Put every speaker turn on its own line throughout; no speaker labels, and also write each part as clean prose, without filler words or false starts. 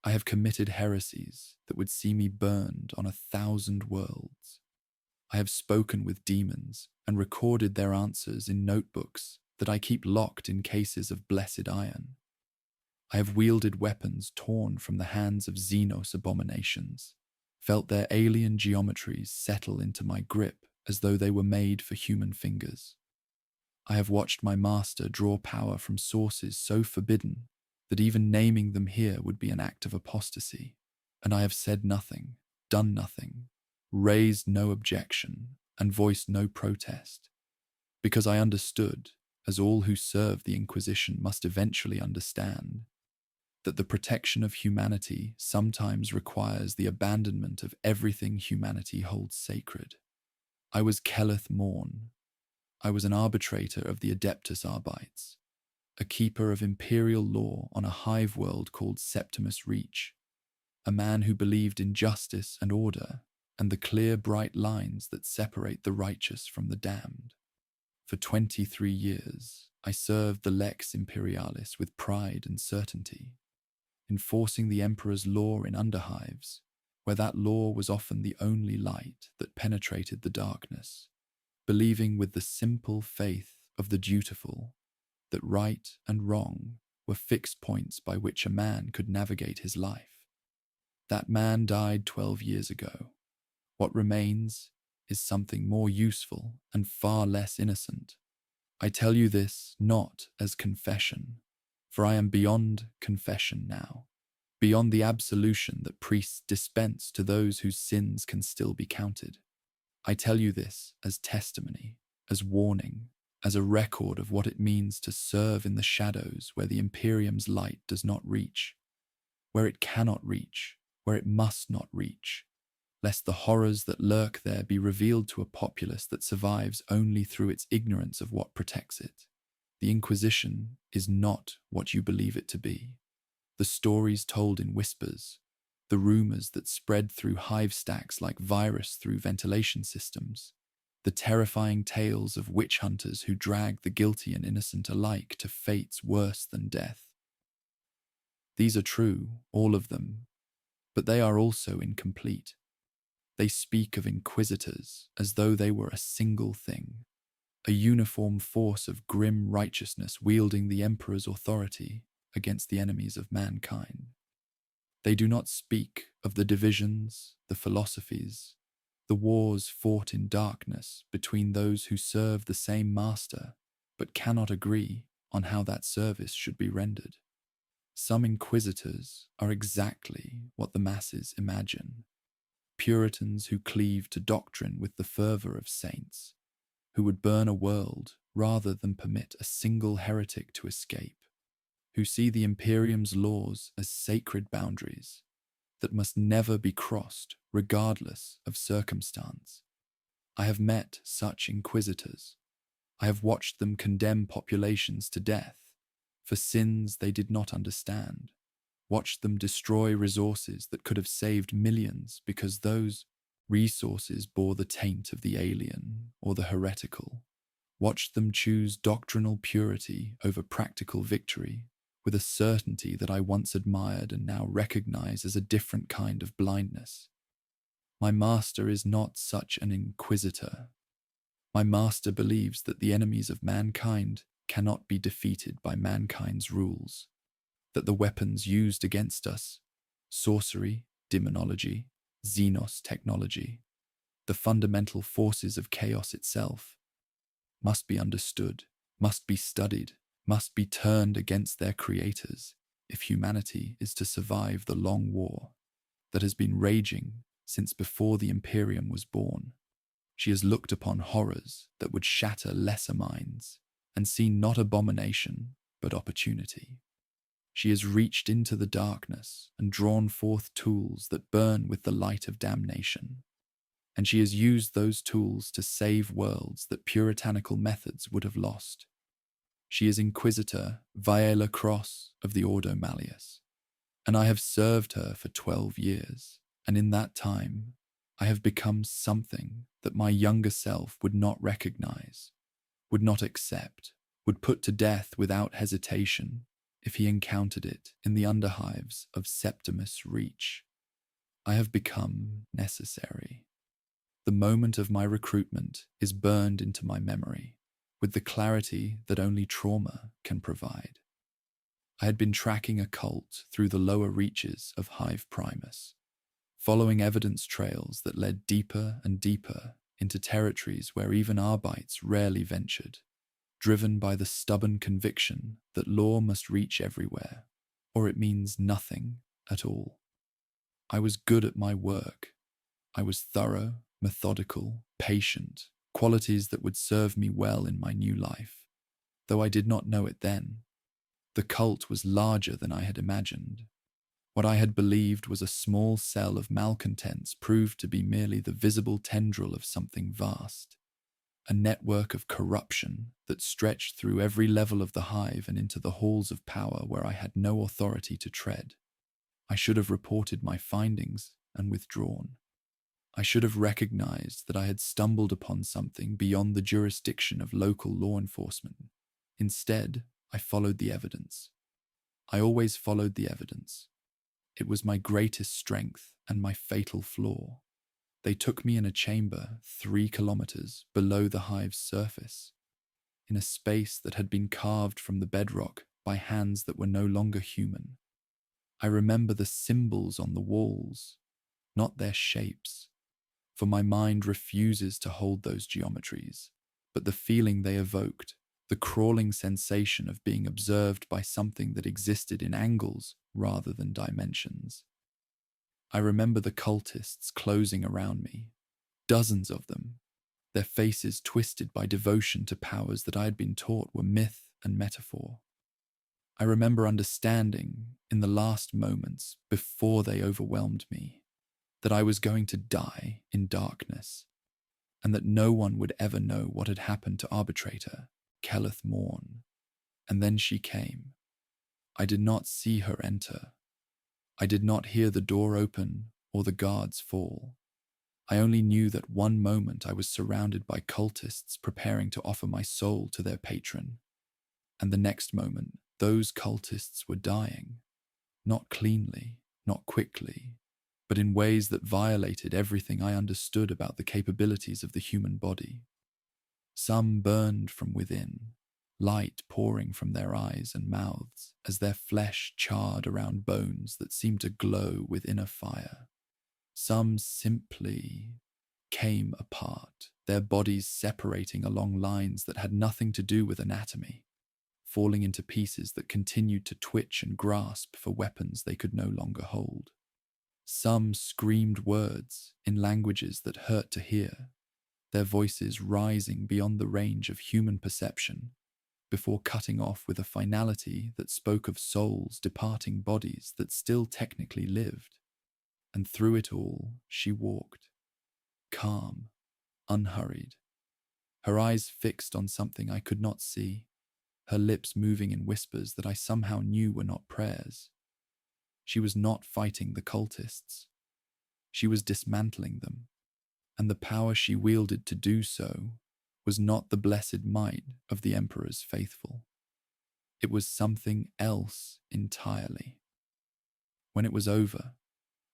I have committed heresies that would see me burned on 1,000 worlds. I have spoken with demons and recorded their answers in notebooks that I keep locked in cases of blessed iron. I have wielded weapons torn from the hands of Xenos abominations, felt their alien geometries settle into my grip as though they were made for human fingers. I have watched my master draw power from sources so forbidden that even naming them here would be an act of apostasy, and I have said nothing, done nothing, raised no objection, and voiced no protest, because I understood, as all who serve the Inquisition must eventually understand, that the protection of humanity sometimes requires the abandonment of everything humanity holds sacred. I was Keleth Morn. I was an arbitrator of the Adeptus Arbites, a keeper of imperial law on a hive world called Septimus Reach, a man who believed in justice and order and the clear, bright lines that separate the righteous from the damned. For 23 years, I served the Lex Imperialis with pride and certainty, enforcing the Emperor's law in underhives, where that law was often the only light that penetrated the darkness, believing with the simple faith of the dutiful that right and wrong were fixed points by which a man could navigate his life. That man died 12 years ago. What remains is something more useful and far less innocent. I tell you this not as confession, for I am beyond confession now, beyond the absolution that priests dispense to those whose sins can still be counted. I tell you this as testimony, as warning, as a record of what it means to serve in the shadows where the Imperium's light does not reach, where it cannot reach, where it must not reach, lest the horrors that lurk there be revealed to a populace that survives only through its ignorance of what protects it. The Inquisition is not what you believe it to be. The stories told in whispers, the rumors that spread through hive stacks like virus through ventilation systems, the terrifying tales of witch hunters who drag the guilty and innocent alike to fates worse than death. These are true, all of them, but they are also incomplete. They speak of inquisitors as though they were a single thing, a uniform force of grim righteousness wielding the Emperor's authority against the enemies of mankind. They do not speak of the divisions, the philosophies, the wars fought in darkness between those who serve the same master but cannot agree on how that service should be rendered. Some inquisitors are exactly what the masses imagine. Puritans who cleave to doctrine with the fervour of saints, who would burn a world rather than permit a single heretic to escape, who see the Imperium's laws as sacred boundaries that must never be crossed regardless of circumstance. I have met such inquisitors. I have watched them condemn populations to death for sins they did not understand, watched them destroy resources that could have saved millions because those resources bore the taint of the alien or the heretical, watched them choose doctrinal purity over practical victory with a certainty that I once admired and now recognize as a different kind of blindness. My master is not such an inquisitor. My master believes that the enemies of mankind cannot be defeated by mankind's rules, that the weapons used against us, sorcery, demonology, Xenos technology, the fundamental forces of chaos itself, must be understood, must be studied, must be turned against their creators if humanity is to survive the long war that has been raging since before the Imperium was born. She has looked upon horrors that would shatter lesser minds and seen not abomination but opportunity. She has reached into the darkness and drawn forth tools that burn with the light of damnation, and she has used those tools to save worlds that puritanical methods would have lost. She is Inquisitor Viola Cross of the Ordo Malleus, and I have served her for 12 years, and in that time I have become something that my younger self would not recognize, would not accept, would put to death without hesitation, if he encountered it in the underhives of Septimus Reach. I have become necessary. The moment of my recruitment is burned into my memory, with the clarity that only trauma can provide. I had been tracking a cult through the lower reaches of Hive Primus, following evidence trails that led deeper and deeper into territories where even Arbites rarely ventured, driven by the stubborn conviction that law must reach everywhere, or it means nothing at all. I was good at my work. I was thorough, methodical, patient, qualities that would serve me well in my new life. Though I did not know it then, the cult was larger than I had imagined. What I had believed was a small cell of malcontents proved to be merely the visible tendril of something vast, a network of corruption that stretched through every level of the hive and into the halls of power where I had no authority to tread. I should have reported my findings and withdrawn. I should have recognized that I had stumbled upon something beyond the jurisdiction of local law enforcement. Instead, I followed the evidence. I always followed the evidence. It was my greatest strength and my fatal flaw. They took me in a chamber 3 kilometers below the hive's surface, in a space that had been carved from the bedrock by hands that were no longer human. I remember the symbols on the walls, not their shapes, for my mind refuses to hold those geometries, but the feeling they evoked, the crawling sensation of being observed by something that existed in angles rather than dimensions. I remember the cultists closing around me, dozens of them, their faces twisted by devotion to powers that I had been taught were myth and metaphor. I remember understanding, in the last moments before they overwhelmed me, that I was going to die in darkness, and that no one would ever know what had happened to Arbitrator Kelleth Morn. And then she came. I did not see her enter. I did not hear the door open or the guards fall. I only knew that one moment I was surrounded by cultists preparing to offer my soul to their patron, and the next moment those cultists were dying, not cleanly, not quickly, but in ways that violated everything I understood about the capabilities of the human body. Some burned from within, light pouring from their eyes and mouths as their flesh charred around bones that seemed to glow with inner fire. Some simply came apart, their bodies separating along lines that had nothing to do with anatomy, falling into pieces that continued to twitch and grasp for weapons they could no longer hold. Some screamed words in languages that hurt to hear, their voices rising beyond the range of human perception, before cutting off with a finality that spoke of souls departing bodies that still technically lived. And through it all, she walked, calm, unhurried, her eyes fixed on something I could not see, her lips moving in whispers that I somehow knew were not prayers. She was not fighting the cultists. She was dismantling them, and the power she wielded to do so was not the blessed might of the Emperor's faithful. It was something else entirely. When it was over,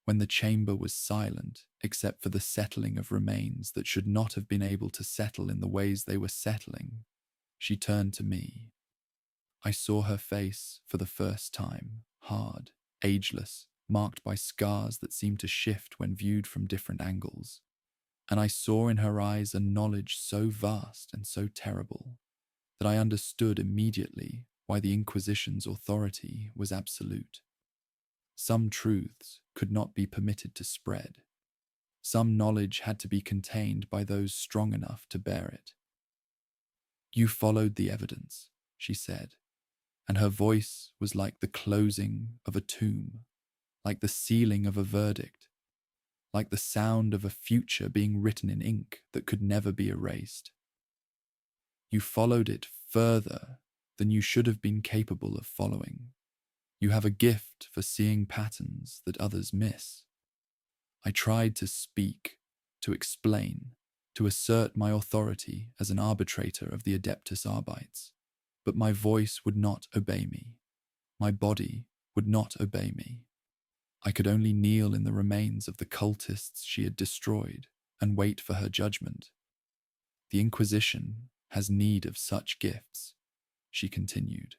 when the chamber was silent except for the settling of remains that should not have been able to settle in the ways they were settling, she turned to me. I saw her face for the first time, hard, ageless, marked by scars that seemed to shift when viewed from different angles. And I saw in her eyes a knowledge so vast and so terrible that I understood immediately why the Inquisition's authority was absolute. Some truths could not be permitted to spread. Some knowledge had to be contained by those strong enough to bear it. "You followed the evidence," she said, and her voice was like the closing of a tomb, like the sealing of a verdict, like the sound of a future being written in ink that could never be erased. "You followed it further than you should have been capable of following. You have a gift for seeing patterns that others miss." I tried to speak, to explain, to assert my authority as an arbitrator of the Adeptus Arbites, but my voice would not obey me. My body would not obey me. I could only kneel in the remains of the cultists she had destroyed and wait for her judgment. The Inquisition has need of such gifts, she continued.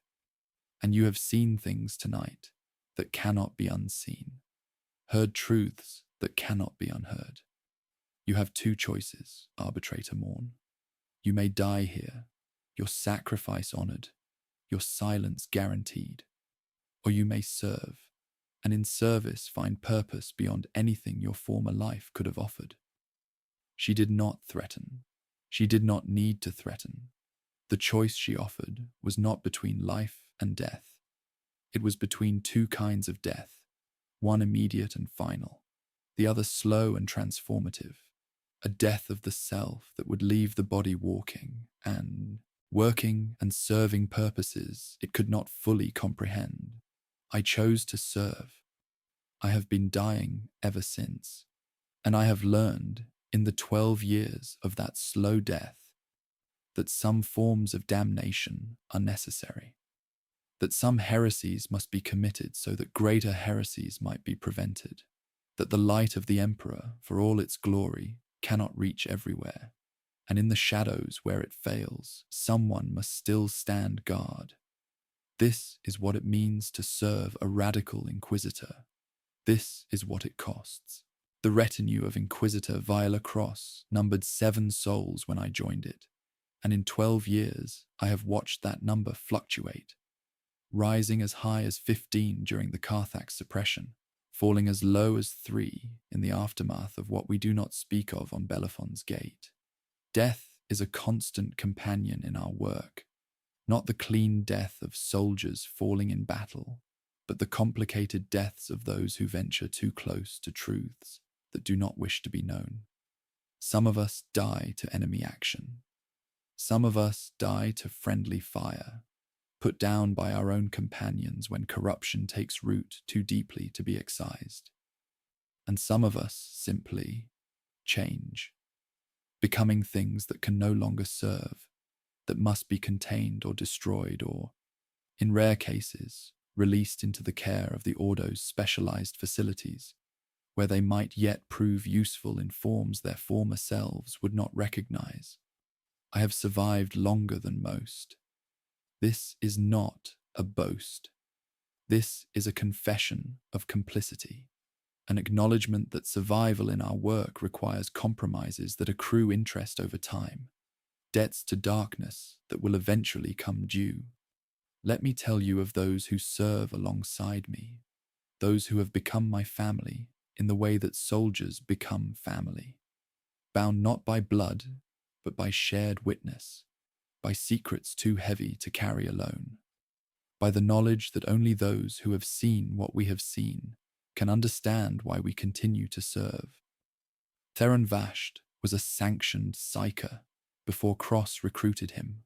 And you have seen things tonight that cannot be unseen, heard truths that cannot be unheard. You have two choices, Arbitrator Morn. You may die here, your sacrifice honored, your silence guaranteed, or you may serve, and in service find purpose beyond anything your former life could have offered. She did not threaten. She did not need to threaten. The choice she offered was not between life and death. It was between two kinds of death, one immediate and final, the other slow and transformative, a death of the self that would leave the body working and serving purposes it could not fully comprehend. I chose to serve. I have been dying ever since, and I have learned in the 12 years of that slow death that some forms of damnation are necessary, that some heresies must be committed so that greater heresies might be prevented, that the light of the Emperor, for all its glory, cannot reach everywhere, and in the shadows where it fails, someone must still stand guard. This is what it means to serve a radical Inquisitor. This is what it costs. The retinue of Inquisitor Viola Cross numbered 7 souls when I joined it, and in 12 years I have watched that number fluctuate, rising as high as 15 during the Carthax suppression, falling as low as 3 in the aftermath of what we do not speak of on Bellefon's Gate. Death is a constant companion in our work, not the clean death of soldiers falling in battle, but the complicated deaths of those who venture too close to truths that do not wish to be known. Some of us die to enemy action. Some of us die to friendly fire, put down by our own companions when corruption takes root too deeply to be excised. And some of us simply change, becoming things that can no longer serve, that must be contained or destroyed or, in rare cases, released into the care of the Ordo's specialized facilities, where they might yet prove useful in forms their former selves would not recognize. I have survived longer than most. This is not a boast. This is a confession of complicity, an acknowledgement that survival in our work requires compromises that accrue interest over time, debts to darkness that will eventually come due. Let me tell you of those who serve alongside me, those who have become my family in the way that soldiers become family, bound not by blood, but by shared witness, by secrets too heavy to carry alone, by the knowledge that only those who have seen what we have seen can understand why we continue to serve. Theron Vasht was a sanctioned psyker before Cross recruited him,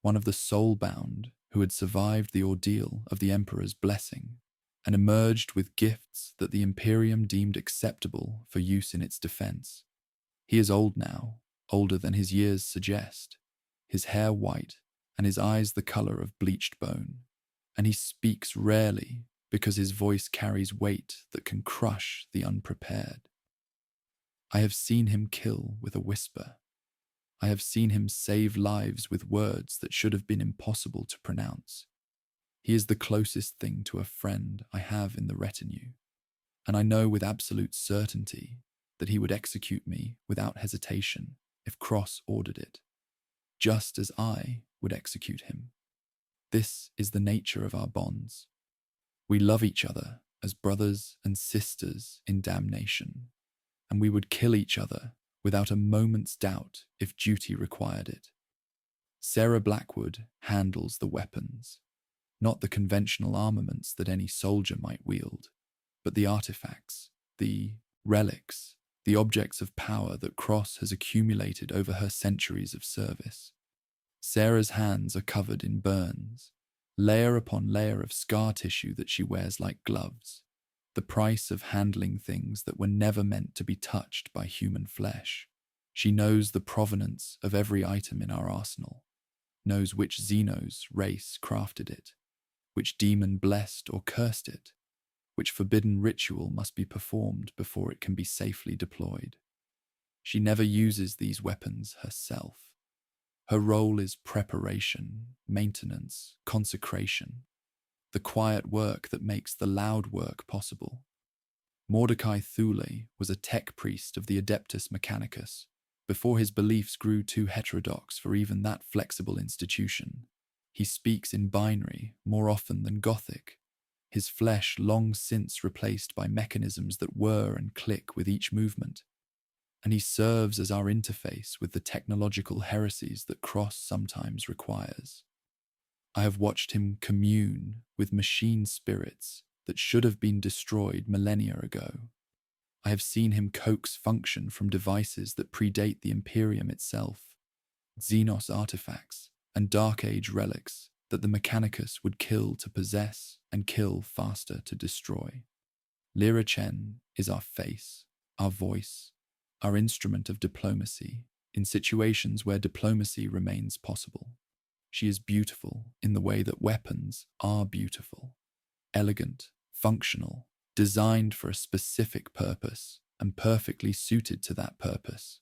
one of the soul-bound who had survived the ordeal of the Emperor's blessing and emerged with gifts that the Imperium deemed acceptable for use in its defense. He is old now, older than his years suggest, his hair white and his eyes the color of bleached bone, and he speaks rarely because his voice carries weight that can crush the unprepared. I have seen him kill with a whisper. I have seen him save lives with words that should have been impossible to pronounce. He is the closest thing to a friend I have in the retinue, and I know with absolute certainty that he would execute me without hesitation if Cross ordered it, just as I would execute him. This is the nature of our bonds. We love each other as brothers and sisters in damnation, and we would kill each other without a moment's doubt if duty required it. Sarah Blackwood handles the weapons, not the conventional armaments that any soldier might wield, but the artifacts, the relics, the objects of power that Cross has accumulated over her centuries of service. Sarah's hands are covered in burns, layer upon layer of scar tissue that she wears like gloves, the price of handling things that were never meant to be touched by human flesh. She knows the provenance of every item in our arsenal, knows which Xenos race crafted it, which demon blessed or cursed it, which forbidden ritual must be performed before it can be safely deployed. She never uses these weapons herself. Her role is preparation, maintenance, consecration, the quiet work that makes the loud work possible. Mordecai Thule was a tech priest of the Adeptus Mechanicus, before his beliefs grew too heterodox for even that flexible institution. He speaks in binary more often than Gothic, his flesh long since replaced by mechanisms that whir and click with each movement. And he serves as our interface with the technological heresies that Cross sometimes requires. I have watched him commune with machine spirits that should have been destroyed millennia ago. I have seen him coax function from devices that predate the Imperium itself, Xenos artifacts and Dark Age relics that the Mechanicus would kill to possess and kill faster to destroy. Lyra Chen is our face, our voice, our instrument of diplomacy in situations where diplomacy remains possible. She is beautiful in the way that weapons are beautiful, elegant, functional, designed for a specific purpose and perfectly suited to that purpose.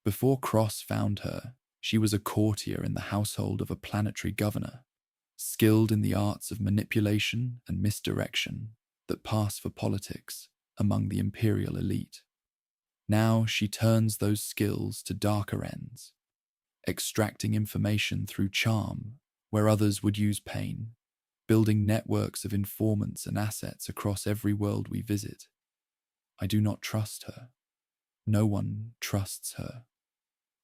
Before Cross found her, she was a courtier in the household of a planetary governor, skilled in the arts of manipulation and misdirection that pass for politics among the imperial elite. Now she turns those skills to darker ends, extracting information through charm where others would use pain, building networks of informants and assets across every world we visit. I do not trust her. No one trusts her.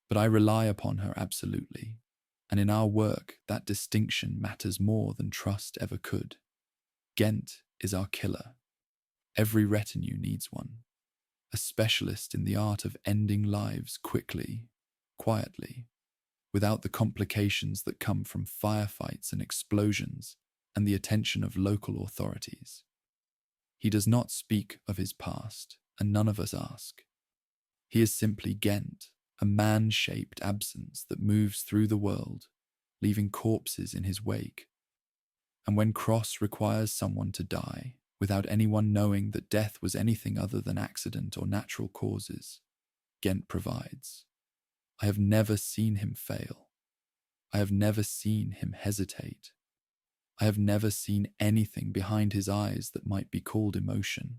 But I rely upon her absolutely, and in our work that distinction matters more than trust ever could. Ghent is our killer. Every retinue needs one, a specialist in the art of ending lives quickly, quietly, without the complications that come from firefights and explosions and the attention of local authorities. He does not speak of his past, and none of us ask. He is simply Ghent, a man-shaped absence that moves through the world, leaving corpses in his wake. And when Cross requires someone to die, without anyone knowing that death was anything other than accident or natural causes, Ghent provides. I have never seen him fail. I have never seen him hesitate. I have never seen anything behind his eyes that might be called emotion.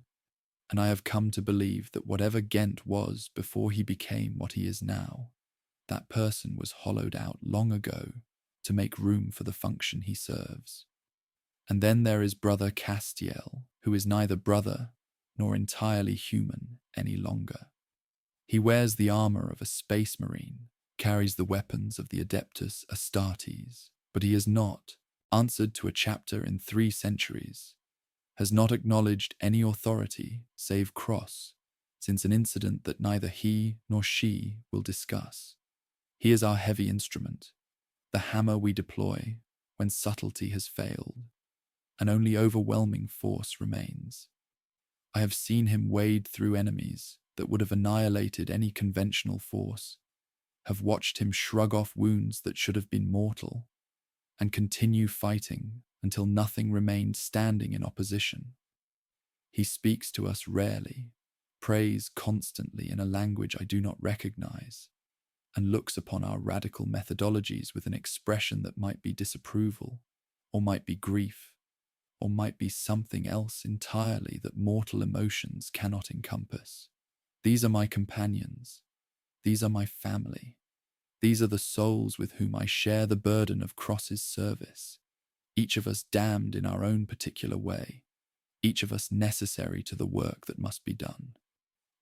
And I have come to believe that whatever Ghent was before he became what he is now, that person was hollowed out long ago to make room for the function he serves. And then there is Brother Castiel, who is neither brother nor entirely human any longer. He wears the armor of a space marine, carries the weapons of the Adeptus Astartes, but he has not answered to a chapter in 3 centuries, has not acknowledged any authority save Cross, since an incident that neither he nor she will discuss. He is our heavy instrument, the hammer we deploy when subtlety has failed, and only overwhelming force remains. I have seen him wade through enemies that would have annihilated any conventional force, have watched him shrug off wounds that should have been mortal, and continue fighting until nothing remained standing in opposition. He speaks to us rarely, prays constantly in a language I do not recognize, and looks upon our radical methodologies with an expression that might be disapproval, or might be grief, or might be something else entirely that mortal emotions cannot encompass. These are my companions. These are my family. These are the souls with whom I share the burden of Cross's service, each of us damned in our own particular way, each of us necessary to the work that must be done.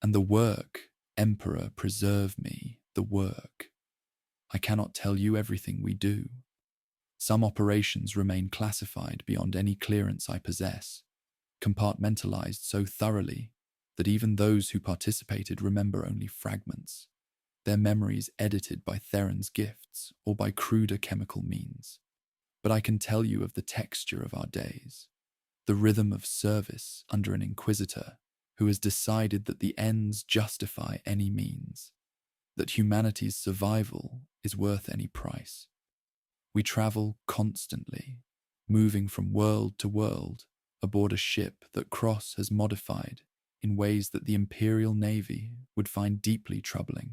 And the work, Emperor, preserve me, the work. I cannot tell you everything we do. Some operations remain classified beyond any clearance I possess, compartmentalized so thoroughly that even those who participated remember only fragments, their memories edited by Theron's gifts or by cruder chemical means. But I can tell you of the texture of our days, the rhythm of service under an Inquisitor who has decided that the ends justify any means, that humanity's survival is worth any price. We travel constantly, moving from world to world aboard a ship that Cross has modified in ways that the Imperial Navy would find deeply troubling.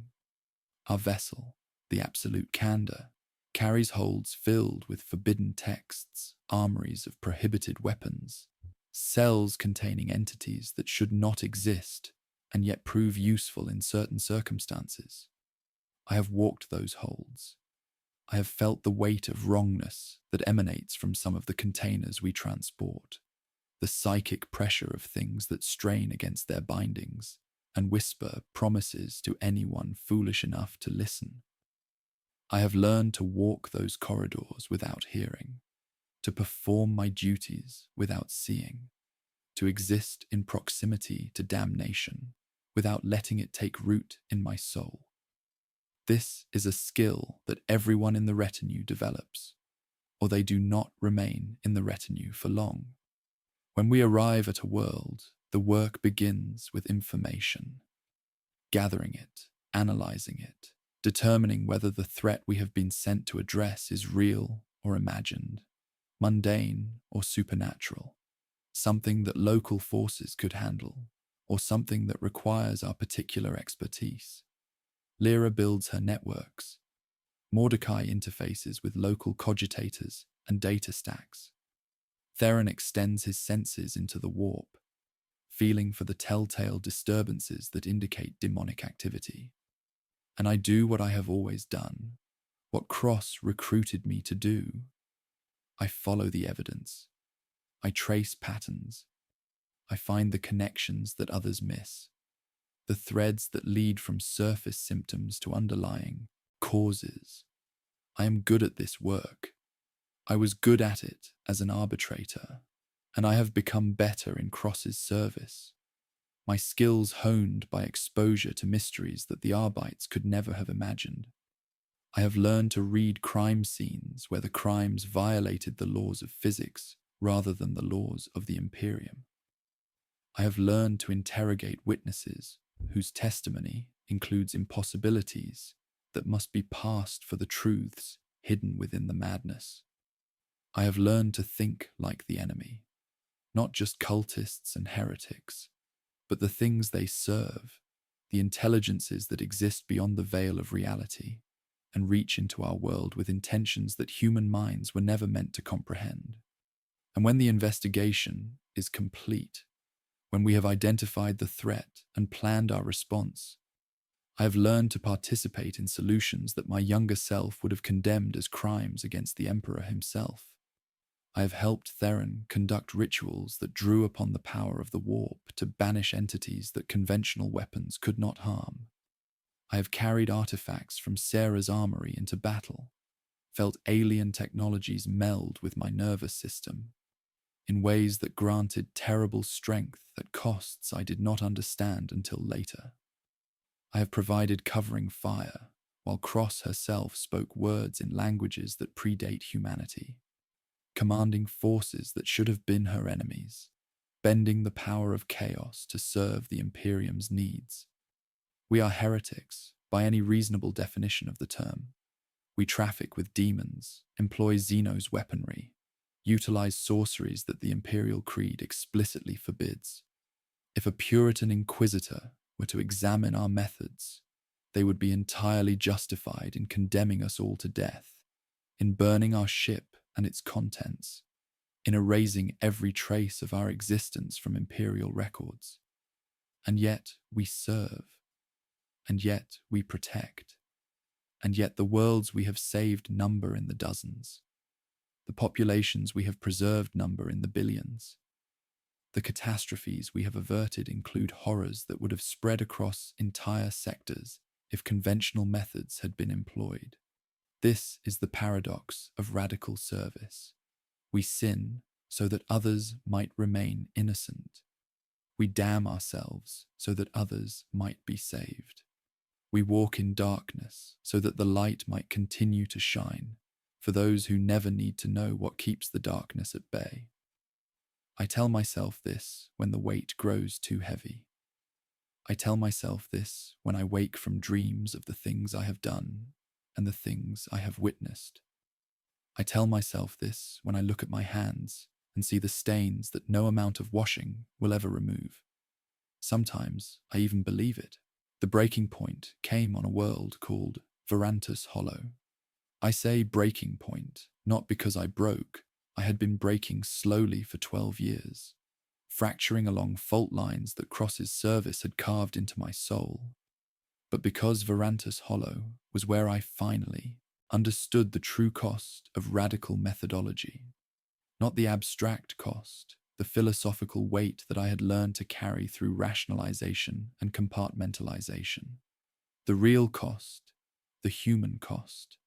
Our vessel, the Absolute Candor, carries holds filled with forbidden texts, armories of prohibited weapons, cells containing entities that should not exist and yet prove useful in certain circumstances. I have walked those holds. I have felt the weight of wrongness that emanates from some of the containers we transport, the psychic pressure of things that strain against their bindings and whisper promises to anyone foolish enough to listen. I have learned to walk those corridors without hearing, to perform my duties without seeing, to exist in proximity to damnation without letting it take root in my soul. This is a skill that everyone in the retinue develops, or they do not remain in the retinue for long. When we arrive at a world, the work begins with information, gathering it, analyzing it, determining whether the threat we have been sent to address is real or imagined, mundane or supernatural, something that local forces could handle, or something that requires our particular expertise. Lyra builds her networks. Mordecai interfaces with local cogitators and data stacks. Theron extends his senses into the warp, feeling for the telltale disturbances that indicate demonic activity. And I do what I have always done, what Cross recruited me to do. I follow the evidence. I trace patterns. I find the connections that others miss, the threads that lead from surface symptoms to underlying causes. I am good at this work. I was good at it as an arbitrator, and I have become better in Cross's service. My skills honed by exposure to mysteries that the Arbites could never have imagined. I have learned to read crime scenes where the crimes violated the laws of physics rather than the laws of the Imperium. I have learned to interrogate witnesses whose testimony includes impossibilities that must be passed for the truths hidden within the madness. I have learned to think like the enemy, not just cultists and heretics, but the things they serve, the intelligences that exist beyond the veil of reality and reach into our world with intentions that human minds were never meant to comprehend. And when the investigation is complete, when we have identified the threat and planned our response, I have learned to participate in solutions that my younger self would have condemned as crimes against the Emperor himself. I have helped Theron conduct rituals that drew upon the power of the warp to banish entities that conventional weapons could not harm. I have carried artifacts from Sarah's armory into battle, felt alien technologies meld with my nervous system, in ways that granted terrible strength at costs I did not understand until later. I have provided covering fire, while Cross herself spoke words in languages that predate humanity, commanding forces that should have been her enemies, bending the power of chaos to serve the Imperium's needs. We are heretics, by any reasonable definition of the term. We traffic with demons, employ Xeno's weaponry, utilize sorceries that the Imperial Creed explicitly forbids. If a Puritan Inquisitor were to examine our methods, they would be entirely justified in condemning us all to death, in burning our ship and its contents, in erasing every trace of our existence from Imperial records. And yet we serve, and yet we protect, and yet the worlds we have saved number in the dozens. The populations we have preserved number in the billions. The catastrophes we have averted include horrors that would have spread across entire sectors if conventional methods had been employed. This is the paradox of radical service. We sin so that others might remain innocent. We damn ourselves so that others might be saved. We walk in darkness so that the light might continue to shine for those who never need to know what keeps the darkness at bay. I tell myself this when the weight grows too heavy. I tell myself this when I wake from dreams of the things I have done and the things I have witnessed. I tell myself this when I look at my hands and see the stains that no amount of washing will ever remove. Sometimes I even believe it. The breaking point came on a world called Varantus Hollow. I say breaking point, not because I broke. I had been breaking slowly for 12 years, fracturing along fault lines that Cross's service had carved into my soul. But because Varantus Hollow was where I finally understood the true cost of radical methodology, not the abstract cost, the philosophical weight that I had learned to carry through rationalization and compartmentalization. The real cost, the human cost.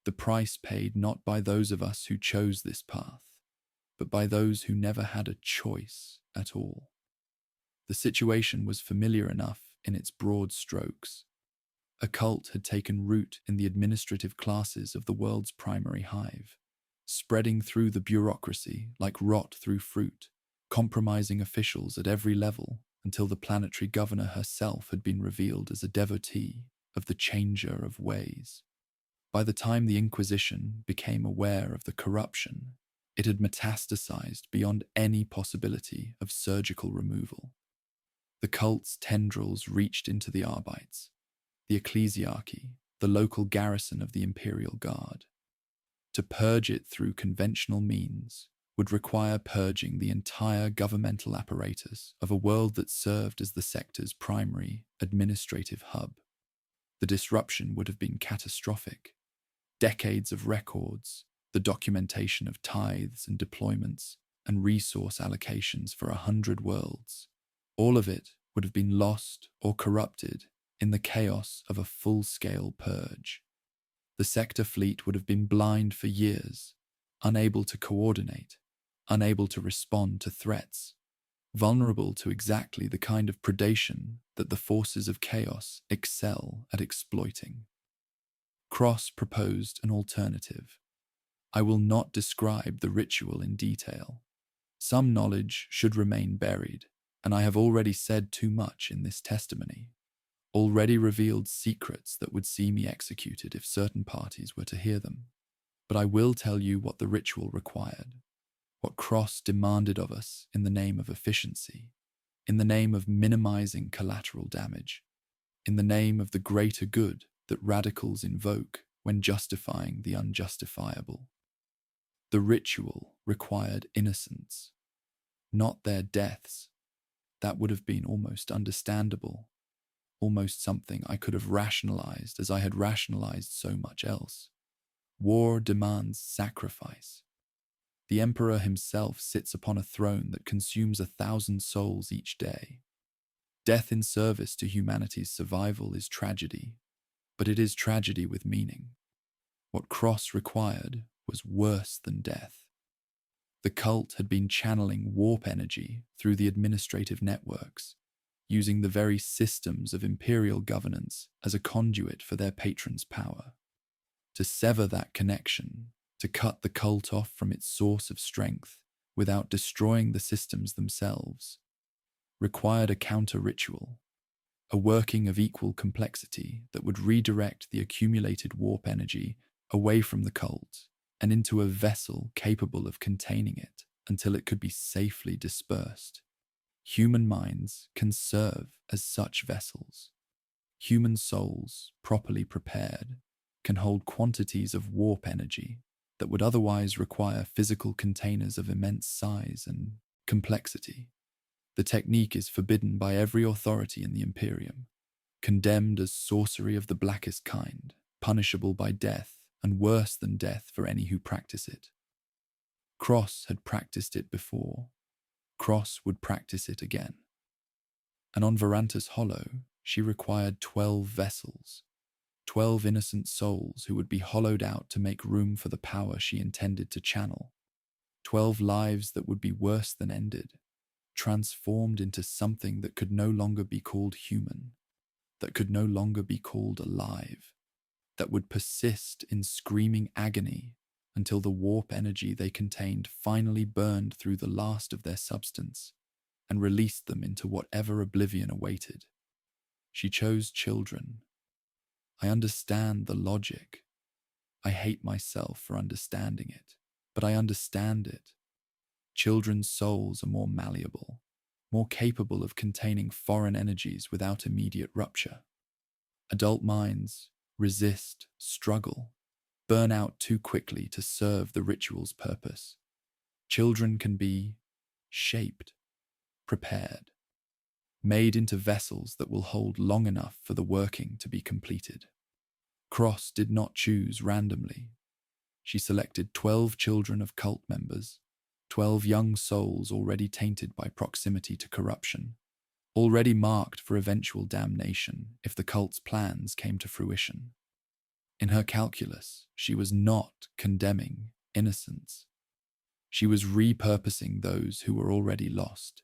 The price paid not by those of us who chose this path, but by those who never had a choice at all. The situation was familiar enough in its broad strokes. A cult had taken root in the administrative classes of the world's primary hive, spreading through the bureaucracy like rot through fruit, compromising officials at every level until the planetary governor herself had been revealed as a devotee of the changer of ways. By the time the Inquisition became aware of the corruption, it had metastasized beyond any possibility of surgical removal. The cult's tendrils reached into the Arbites, the ecclesiarchy, the local garrison of the Imperial Guard. To purge it through conventional means would require purging the entire governmental apparatus of a world that served as the sector's primary administrative hub. The disruption would have been catastrophic. Decades of records, the documentation of tithes and deployments, and resource allocations for 100 worlds, all of it would have been lost or corrupted in the chaos of a full-scale purge. The sector fleet would have been blind for years, unable to coordinate, unable to respond to threats, vulnerable to exactly the kind of predation that the forces of chaos excel at exploiting. Cross proposed an alternative. I will not describe the ritual in detail. Some knowledge should remain buried, and I have already said too much in this testimony, already revealed secrets that would see me executed if certain parties were to hear them. But I will tell you what the ritual required, what Cross demanded of us in the name of efficiency, in the name of minimizing collateral damage, in the name of the greater good that radicals invoke when justifying the unjustifiable. The ritual required innocence, not their deaths. That would have been almost understandable, almost something I could have rationalized as I had rationalized so much else. War demands sacrifice. The Emperor himself sits upon a throne that consumes 1,000 souls each day. Death in service to humanity's survival is tragedy, but it is tragedy with meaning. What Cross required was worse than death. The cult had been channeling warp energy through the administrative networks, using the very systems of imperial governance as a conduit for their patrons' power. To sever that connection, to cut the cult off from its source of strength without destroying the systems themselves, required a counter-ritual, a working of equal complexity that would redirect the accumulated warp energy away from the cult and into a vessel capable of containing it until it could be safely dispersed. Human minds can serve as such vessels. Human souls, properly prepared, can hold quantities of warp energy that would otherwise require physical containers of immense size and complexity. The technique is forbidden by every authority in the Imperium, condemned as sorcery of the blackest kind, punishable by death, and worse than death for any who practice it. Cross had practiced it before. Cross would practice it again. And on Varantus Hollow, she required 12 vessels, 12 innocent souls who would be hollowed out to make room for the power she intended to channel. 12 lives that would be worse than ended, transformed into something that could no longer be called human, that could no longer be called alive, that would persist in screaming agony until the warp energy they contained finally burned through the last of their substance and released them into whatever oblivion awaited. She chose children. I understand the logic. I hate myself for understanding it, but I understand it. Children's souls are more malleable, more capable of containing foreign energies without immediate rupture. Adult minds resist, struggle, burn out too quickly to serve the ritual's purpose. Children can be shaped, prepared, made into vessels that will hold long enough for the working to be completed. Cross did not choose randomly. She selected 12 children of cult members, 12 young souls already tainted by proximity to corruption, already marked for eventual damnation if the cult's plans came to fruition. In her calculus, she was not condemning innocence. She was repurposing those who were already lost,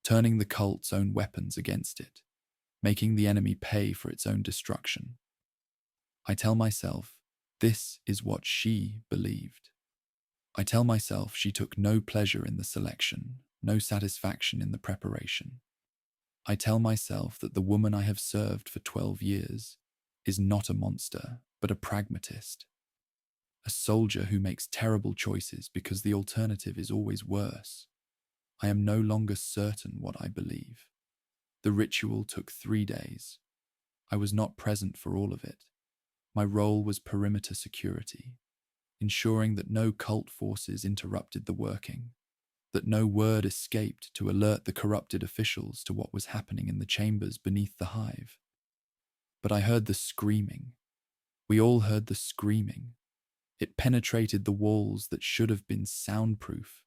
turning the cult's own weapons against it, making the enemy pay for its own destruction. I tell myself, this is what she believed. I tell myself she took no pleasure in the selection, no satisfaction in the preparation. I tell myself that the woman I have served for 12 years is not a monster, but a pragmatist. A soldier who makes terrible choices because the alternative is always worse. I am no longer certain what I believe. The ritual took 3 days. I was not present for all of it. My role was perimeter security, ensuring that no cult forces interrupted the working, that no word escaped to alert the corrupted officials to what was happening in the chambers beneath the hive. But I heard the screaming. We all heard the screaming. It penetrated the walls that should have been soundproof,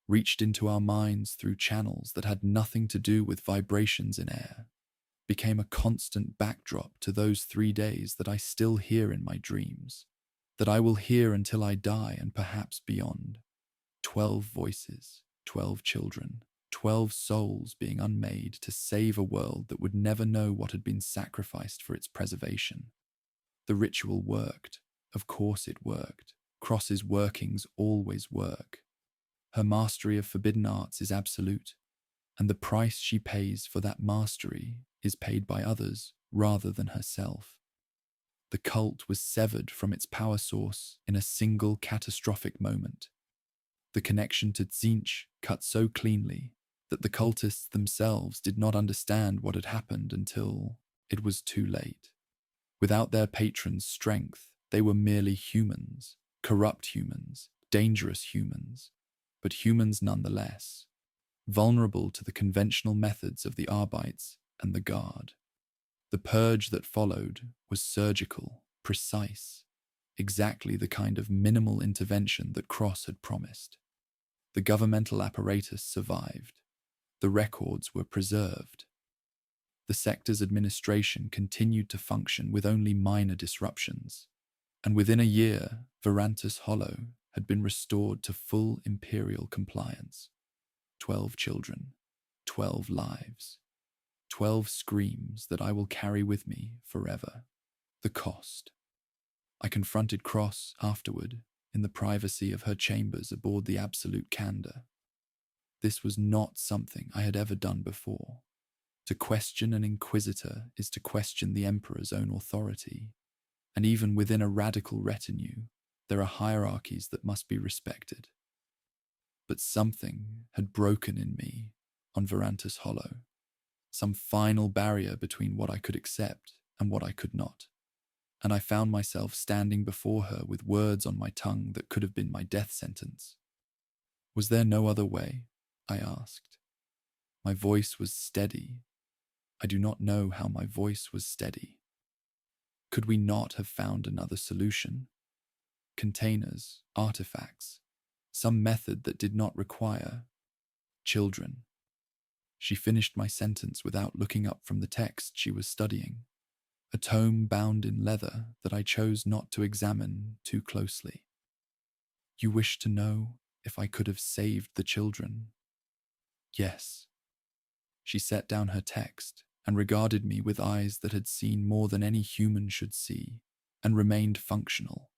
reached into our minds through channels that had nothing to do with vibrations in air, became a constant backdrop to those 3 days that I still hear in my dreams, that I will hear until I die and perhaps beyond. 12 voices, 12 children, 12 souls being unmade to save a world that would never know what had been sacrificed for its preservation. The ritual worked. Of course it worked. Cross's workings always work. Her mastery of forbidden arts is absolute, and the price she pays for that mastery is paid by others rather than herself. The cult was severed from its power source in a single catastrophic moment. The connection to Tzeentch cut so cleanly that the cultists themselves did not understand what had happened until it was too late. Without their patron's strength, they were merely humans, corrupt humans, dangerous humans, but humans nonetheless, vulnerable to the conventional methods of the Arbites and the Guard. The purge that followed was surgical, precise, exactly the kind of minimal intervention that Cross had promised. The governmental apparatus survived. The records were preserved. The sector's administration continued to function with only minor disruptions, and within a year, Verantus Hollow had been restored to full imperial compliance. 12 children, 12 lives, 12 screams that I will carry with me forever. The cost. I confronted Cross afterward in the privacy of her chambers aboard the Absolute Candor. This was not something I had ever done before. To question an Inquisitor is to question the Emperor's own authority, and even within a radical retinue, there are hierarchies that must be respected. But something had broken in me on Verantus Hollow, some final barrier between what I could accept and what I could not, and I found myself standing before her with words on my tongue that could have been my death sentence. Was there no other way? I asked. My voice was steady. I do not know how my voice was steady. Could we not have found another solution? Containers, artifacts, some method that did not require children. She finished my sentence without looking up from the text she was studying, a tome bound in leather that I chose not to examine too closely. You wish to know if I could have saved the children? Yes. She set down her text and regarded me with eyes that had seen more than any human should see, and remained functional.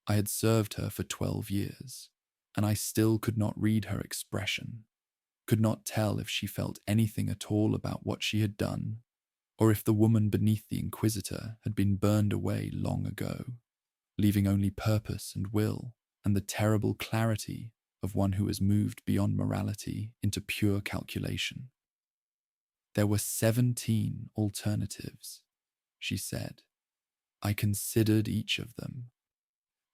I had served her for 12 years, and I still could not read her expression, could not tell if she felt anything at all about what she had done, or if the woman beneath the Inquisitor had been burned away long ago. leaving only purpose and will, and the terrible clarity of one who has moved beyond morality into pure calculation. There were 17 alternatives, she said. I considered each of them.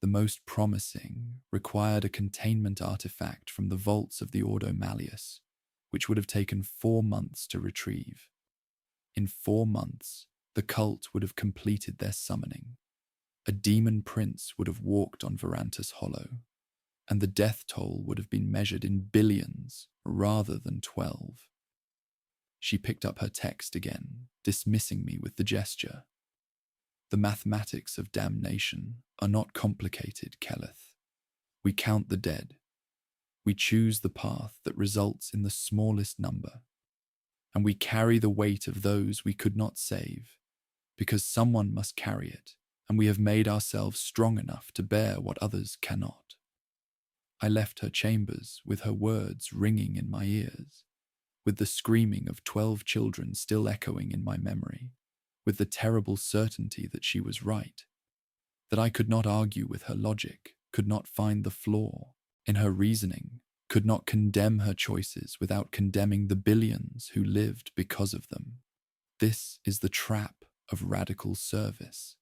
The most promising required a containment artifact from the vaults of the Ordo Malleus, which would have taken 4 months to retrieve. In 4 months, the cult would have completed their summoning. A demon prince would have walked on Varantus Hollow, and the death toll would have been measured in billions rather than 12. She picked up her text again, dismissing me with the gesture. The mathematics of damnation are not complicated, Keleth. We count the dead. We choose the path that results in the smallest number, and we carry the weight of those we could not save, because someone must carry it, and we have made ourselves strong enough to bear what others cannot. I left her chambers with her words ringing in my ears, with the screaming of 12 children still echoing in my memory, with the terrible certainty that she was right, that I could not argue with her logic, could not find the flaw in her reasoning, could not condemn her choices without condemning the billions who lived because of them. This is the trap of radical service.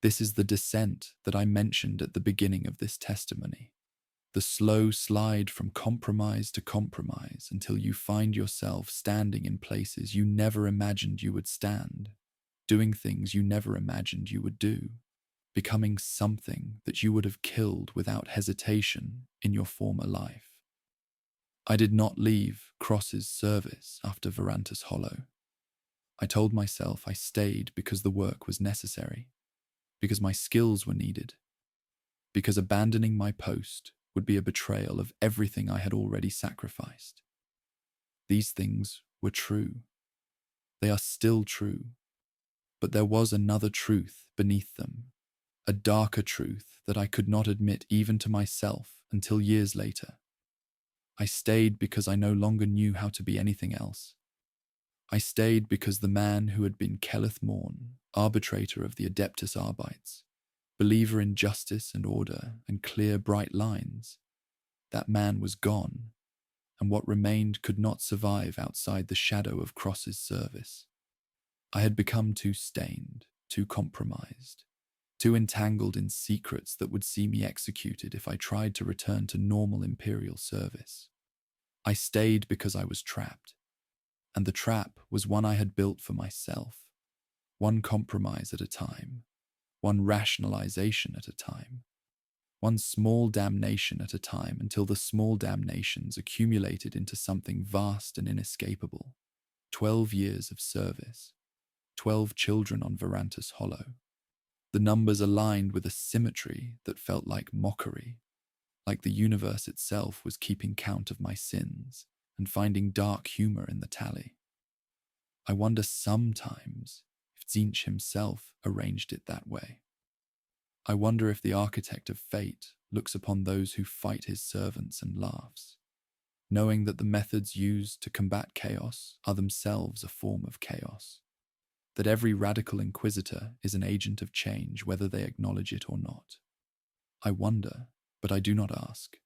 This is the descent that I mentioned at the beginning of this testimony. The slow slide from compromise to compromise until you find yourself standing in places you never imagined you would stand, doing things you never imagined you would do, becoming something that you would have killed without hesitation in your former life. I did not leave Cross's service after Varantus Hollow. I told myself I stayed because the work was necessary, because my skills were needed, because abandoning my post would be a betrayal of everything I had already sacrificed. These things were true. They are still true. But there was another truth beneath them, a darker truth that I could not admit even to myself until years later. I stayed because I no longer knew how to be anything else. I stayed because the man who had been Keleth Morn, arbitrator of the Adeptus Arbites, believer in justice and order and clear, bright lines, that man was gone, and what remained could not survive outside the shadow of Cross's service. I had become too stained, too compromised, too entangled in secrets that would see me executed if I tried to return to normal imperial service. I stayed because I was trapped, and the trap was one I had built for myself, one compromise at a time, one rationalization at a time, one small damnation at a time until the small damnations accumulated into something vast and inescapable. 12 years of service, 12 children on Varantus Hollow. The numbers aligned with a symmetry that felt like mockery, like the universe itself was keeping count of my sins and finding dark humor in the tally. I wonder sometimes if Tzeentch himself arranged it that way. I wonder if the architect of fate looks upon those who fight his servants and laughs, knowing that the methods used to combat chaos are themselves a form of chaos, that every radical inquisitor is an agent of change whether they acknowledge it or not. I wonder, but I do not ask.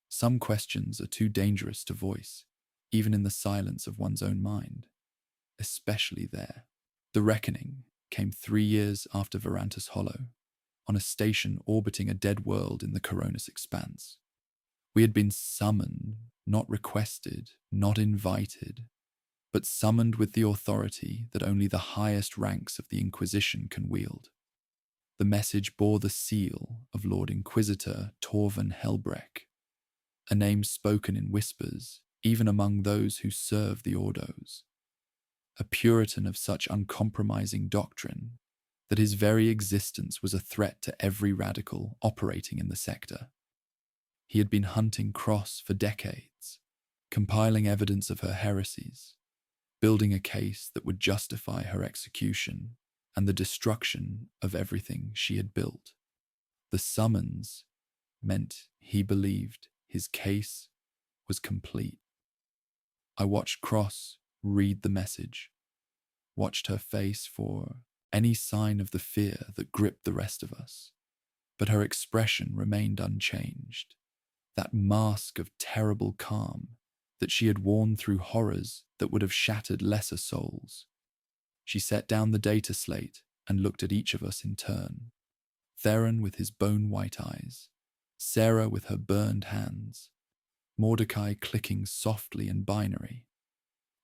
Some questions are too dangerous to voice, even in the silence of one's own mind, especially there. The reckoning came 3 years after Varantus Hollow, on a station orbiting a dead world in the Coronis expanse. We had been summoned, not requested, not invited, but summoned with the authority that only the highest ranks of the Inquisition can wield. The message bore the seal of Lord Inquisitor Torvin Helbreck, a name spoken in whispers even among those who serve the Ordos, a Puritan of such uncompromising doctrine that his very existence was a threat to every radical operating in the sector. He had been hunting Cross for decades, compiling evidence of her heresies, building a case that would justify her execution and the destruction of everything she had built. The summons meant he believed his case was complete. I watched Cross read the message, watched her face for any sign of the fear that gripped the rest of us. but her expression remained unchanged. That mask of terrible calm that she had worn through horrors that would have shattered lesser souls. She set down the data slate and looked at each of us in turn. Theron with his bone-white eyes, Sarah with her burned hands, Mordecai clicking softly in binary,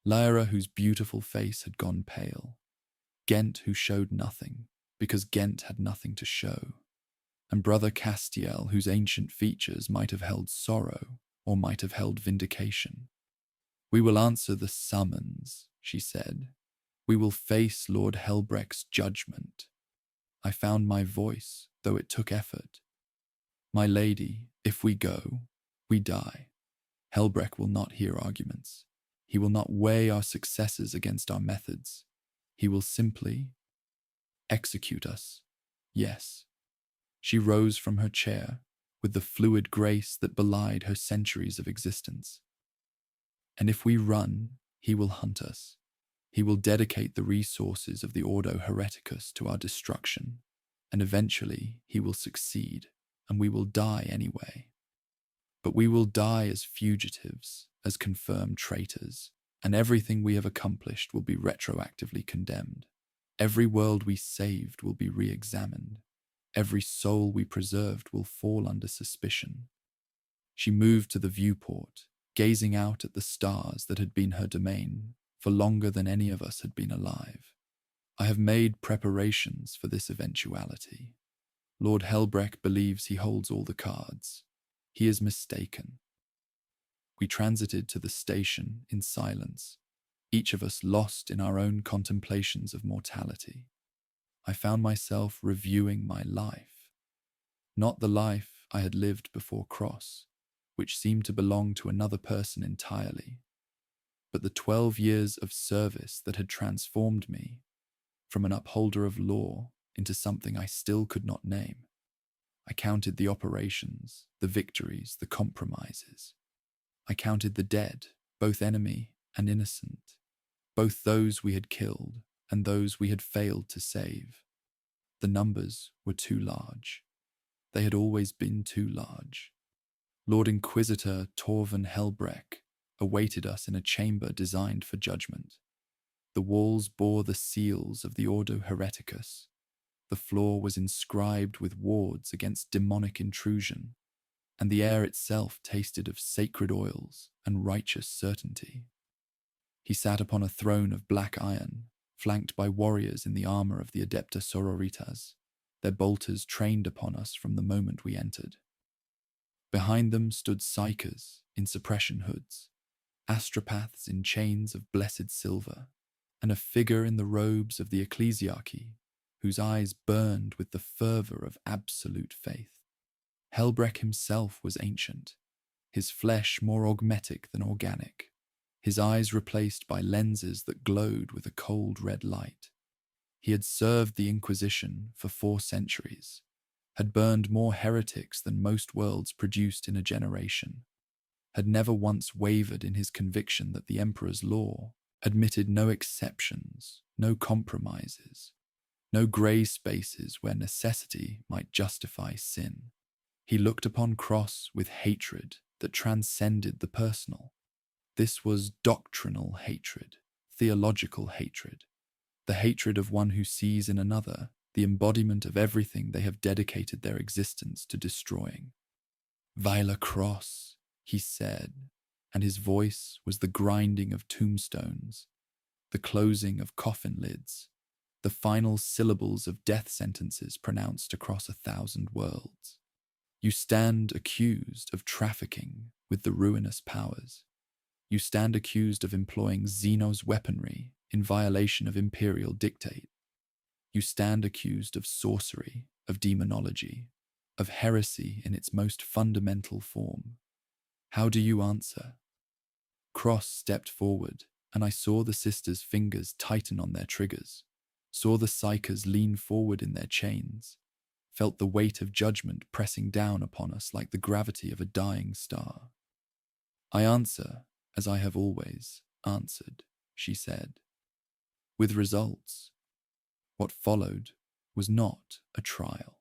Lyra whose beautiful face had gone pale, Ghent who showed nothing because Ghent had nothing to show, and Brother Castiel whose ancient features might have held sorrow or might have held vindication. "We will answer the summons," she said. "We will face Lord Helbrecht's judgment." I found my voice, though it took effort. "My lady, if we go, we die. Helbrecht will not hear arguments. He will not weigh our successes against our methods. He will simply execute us. Yes." She rose from her chair with the fluid grace that belied her centuries of existence. "And if we run, he will hunt us. He will dedicate the resources of the Ordo Hereticus to our destruction, and eventually he will succeed, and we will die anyway. But we will die as fugitives, as confirmed traitors, and everything we have accomplished will be retroactively condemned. Every world we saved will be re-examined. Every soul we preserved will fall under suspicion." She moved to the viewport, gazing out at the stars that had been her domain for longer than any of us had been alive. "I have made preparations for this eventuality. Lord Helbrecht believes he holds all the cards. He is mistaken." We transited to the station in silence, each of us lost in our own contemplations of mortality. I found myself reviewing my life. Not the life I had lived before Cross, which seemed to belong to another person entirely, but the 12 years of service that had transformed me from an upholder of law into something I still could not name. I counted the operations, the victories, the compromises. I counted the dead, both enemy and innocent, both those we had killed and those we had failed to save. The numbers were too large. They had always been too large. Lord Inquisitor Torvin Helbrecht awaited us in a chamber designed for judgment. The walls bore the seals of the Ordo Hereticus. The floor was inscribed with wards against demonic intrusion, and the air itself tasted of sacred oils and righteous certainty. He sat upon a throne of black iron, flanked by warriors in the armor of the Adepta Sororitas, their bolters trained upon us from the moment we entered. Behind them stood psychers in suppression hoods, astropaths in chains of blessed silver, and a figure in the robes of the ecclesiarchy, whose eyes burned with the fervor of absolute faith. Helbrecht himself was ancient, his flesh more augmetic than organic, his eyes replaced by lenses that glowed with a cold red light. He had served the Inquisition for 4 centuries, had burned more heretics than most worlds produced in a generation, had never once wavered in his conviction that the Emperor's law admitted no exceptions, no compromises, no grey spaces where necessity might justify sin. He looked upon Cross with hatred that transcended the personal. This was doctrinal hatred, theological hatred, the hatred of one who sees in another the embodiment of everything they have dedicated their existence to destroying. "Weiler Cross," he said, and his voice was the grinding of tombstones, the closing of coffin lids, the final syllables of death sentences pronounced across 1,000 worlds. "You stand accused of trafficking with the ruinous powers. You stand accused of employing Xenos weaponry in violation of imperial dictate. You stand accused of sorcery, of demonology, of heresy in its most fundamental form. How do you answer?" Cross stepped forward, and I saw the sisters' fingers tighten on their triggers, saw the psychers lean forward in their chains, felt the weight of judgment pressing down upon us like the gravity of a dying star. "I answer as I have always answered," she said, "with results." What followed was not a trial.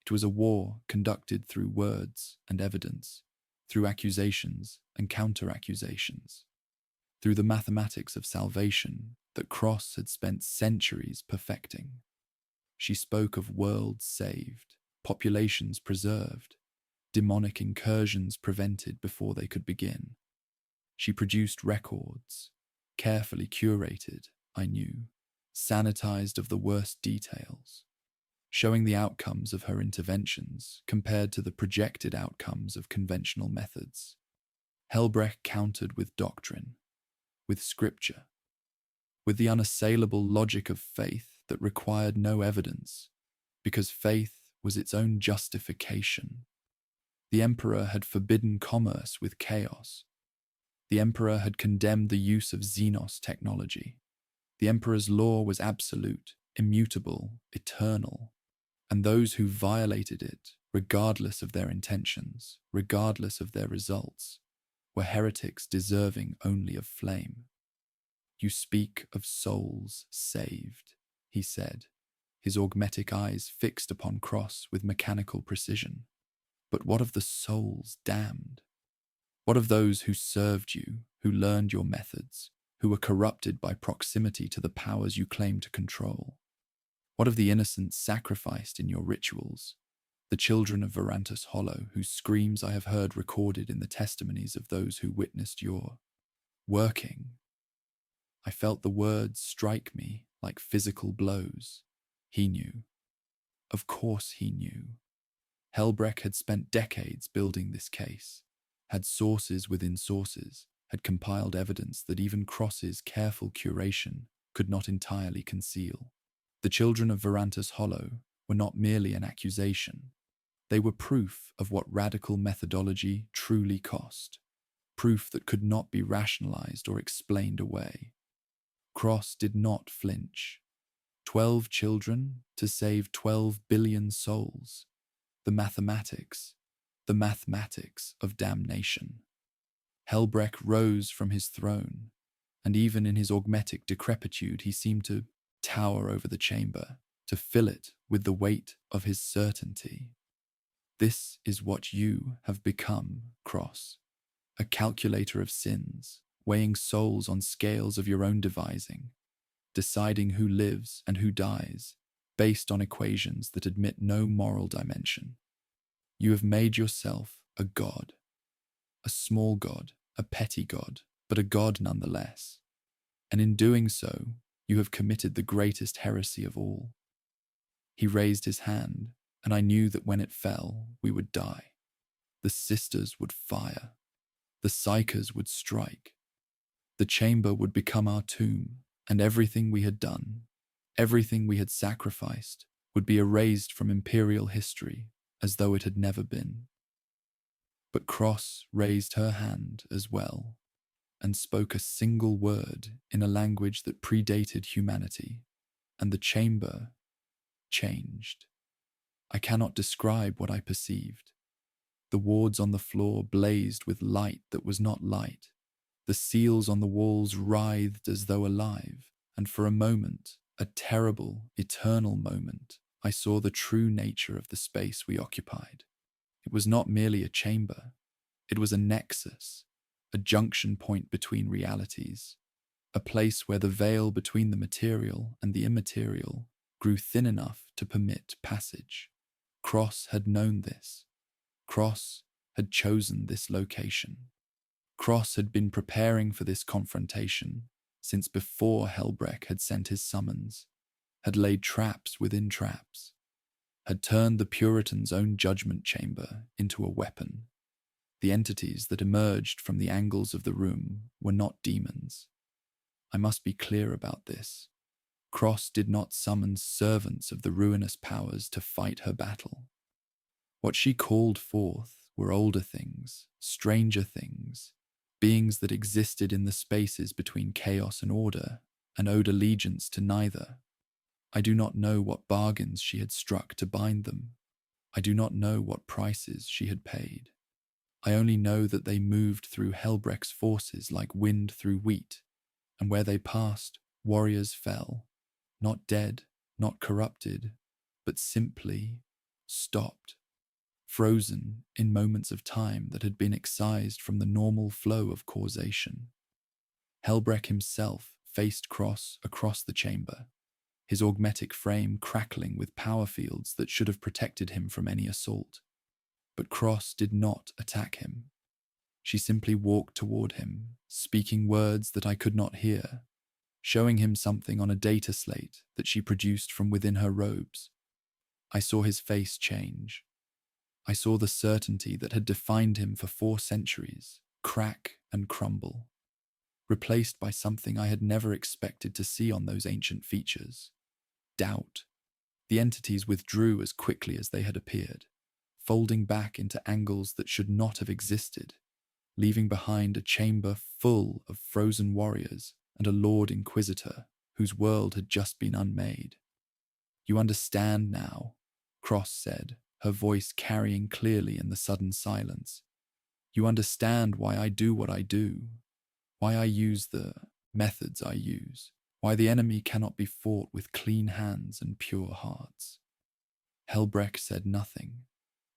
It was a war conducted through words and evidence, through accusations and counter-accusations, through the mathematics of salvation that Cross had spent centuries perfecting. She spoke of worlds saved, populations preserved, demonic incursions prevented before they could begin. She produced records, carefully curated, I knew, sanitized of the worst details, showing the outcomes of her interventions compared to the projected outcomes of conventional methods. Helbrecht countered with doctrine, with scripture, with the unassailable logic of faith that required no evidence, because faith was its own justification. The emperor had forbidden commerce with chaos. The emperor had condemned the use of Xenos technology. The emperor's law was absolute, immutable, eternal, and those who violated it, regardless of their intentions, regardless of their results, were heretics deserving only of flame. "You speak of souls saved," he said, his augmetic eyes fixed upon Cross with mechanical precision. "But what of the souls damned? What of those who served you, who learned your methods, who were corrupted by proximity to the powers you claim to control? What of the innocents sacrificed in your rituals, the children of Varantus Hollow, whose screams I have heard recorded in the testimonies of those who witnessed your working?" I felt the words strike me like physical blows. He knew. Of course he knew. Helbrecht had spent decades building this case, had sources within sources, had compiled evidence that even Cross's careful curation could not entirely conceal. The children of Varantus Hollow were not merely an accusation. They were proof of what radical methodology truly cost, proof that could not be rationalized or explained away. Cross did not flinch. 12 children to save 12 billion souls. The mathematics of damnation. Helbrecht rose from his throne, and even in his augmetic decrepitude he seemed to tower over the chamber, to fill it with the weight of his certainty. "This is what you have become, Cross, a calculator of sins, weighing souls on scales of your own devising, deciding who lives and who dies, based on equations that admit no moral dimension. You have made yourself a god, a small god, a petty god, but a god nonetheless. And in doing so, you have committed the greatest heresy of all." He raised his hand, and I knew that when it fell, we would die. The sisters would fire. The psychers would strike. The chamber would become our tomb, and everything we had done, everything we had sacrificed, would be erased from imperial history as though it had never been. But Cross raised her hand as well, and spoke a single word in a language that predated humanity, and the chamber changed. I cannot describe what I perceived. The wards on the floor blazed with light that was not light. The seals on the walls writhed as though alive, and for a moment, a terrible, eternal moment, I saw the true nature of the space we occupied. It was not merely a chamber. It was a nexus, a junction point between realities, a place where the veil between the material and the immaterial grew thin enough to permit passage. Cross had known this. Cross had chosen this location. Cross had been preparing for this confrontation since before Helbrecht had sent his summons, had laid traps within traps, had turned the Puritan's own judgment chamber into a weapon. The entities that emerged from the angles of the room were not demons. I must be clear about this. Cross did not summon servants of the ruinous powers to fight her battle. What she called forth were older things, stranger things, beings that existed in the spaces between chaos and order, and owed allegiance to neither. I do not know what bargains she had struck to bind them. I do not know what prices she had paid. I only know that they moved through Helbrecht's forces like wind through wheat, and where they passed, warriors fell, not dead, not corrupted, but simply stopped, frozen in moments of time that had been excised from the normal flow of causation. Helbrecht himself faced Cross across the chamber, his augmetic frame crackling with power fields that should have protected him from any assault. But Cross did not attack him. She simply walked toward him, speaking words that I could not hear, showing him something on a data slate that she produced from within her robes. I saw his face change. I saw the certainty that had defined him for 4 centuries crack and crumble, replaced by something I had never expected to see on those ancient features: doubt. The entities withdrew as quickly as they had appeared, folding back into angles that should not have existed, leaving behind a chamber full of frozen warriors and a Lord Inquisitor whose world had just been unmade. "You understand now," Cross said, her voice carrying clearly in the sudden silence. "You understand why I do what I do, why I use the methods I use, why the enemy cannot be fought with clean hands and pure hearts." Helbrecht said nothing.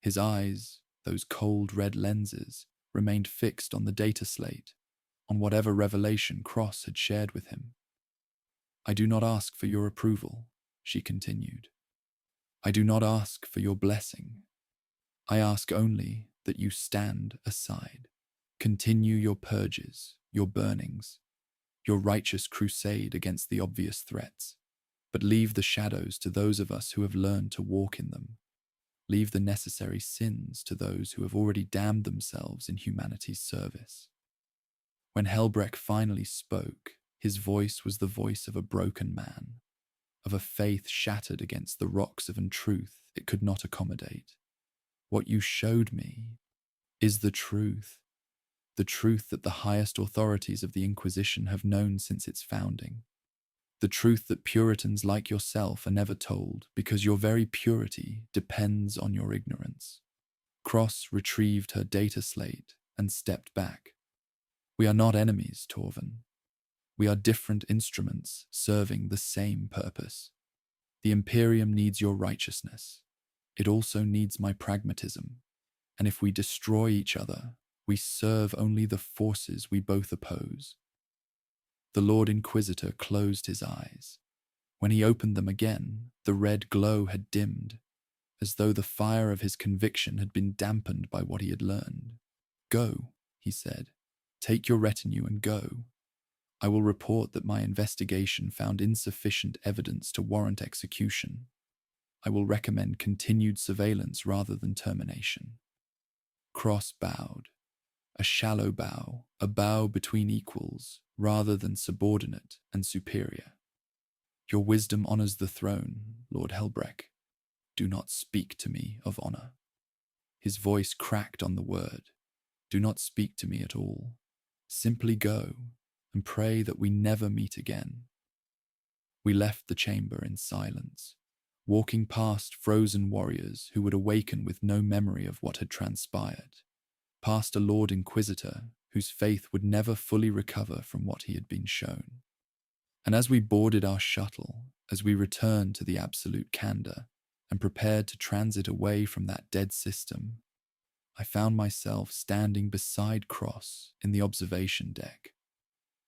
His eyes, those cold red lenses, remained fixed on the data slate, on whatever revelation Cross had shared with him. "I do not ask for your approval," she continued. "I do not ask for your blessing. I ask only that you stand aside, continue your purges, your burnings, your righteous crusade against the obvious threats, but leave the shadows to those of us who have learned to walk in them. Leave the necessary sins to those who have already damned themselves in humanity's service." When Helbrecht finally spoke, his voice was the voice of a broken man, of a faith shattered against the rocks of untruth it could not accommodate. "What you showed me is the truth that the highest authorities of the Inquisition have known since its founding. The truth that Puritans like yourself are never told because your very purity depends on your ignorance." Cross retrieved her data slate and stepped back. "We are not enemies, Torvin. We are different instruments serving the same purpose. The Imperium needs your righteousness. It also needs my pragmatism. And if we destroy each other, we serve only the forces we both oppose." The Lord Inquisitor closed his eyes. When he opened them again, the red glow had dimmed, as though the fire of his conviction had been dampened by what he had learned. "Go," he said. "Take your retinue and go. I will report that my investigation found insufficient evidence to warrant execution. I will recommend continued surveillance rather than termination." Cross bowed. A shallow bow, a bow between equals, rather than subordinate and superior. "Your wisdom honors the throne, Lord Helbrecht. Do not speak to me of honor." His voice cracked on the word. "Do not speak to me at all. Simply go and pray that we never meet again." We left the chamber in silence, walking past frozen warriors who would awaken with no memory of what had transpired, past a Lord Inquisitor whose faith would never fully recover from what he had been shown. And as we boarded our shuttle, as we returned to the absolute candor and prepared to transit away from that dead system, I found myself standing beside Cross in the observation deck,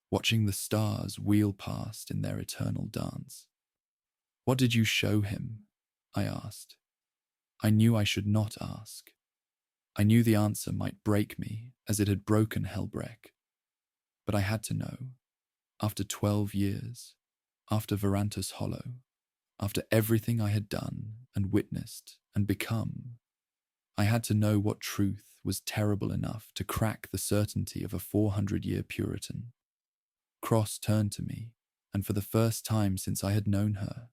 watching the stars wheel past in their eternal dance. "What did you show him?" I asked. I knew I should not ask. I knew the answer might break me as it had broken Helbrecht. But I had to know. After 12 years, after Varantus Hollow, after everything I had done and witnessed and become, I had to know what truth was terrible enough to crack the certainty of a 400-year Puritan. Cross turned to me, and for the first time since I had known her,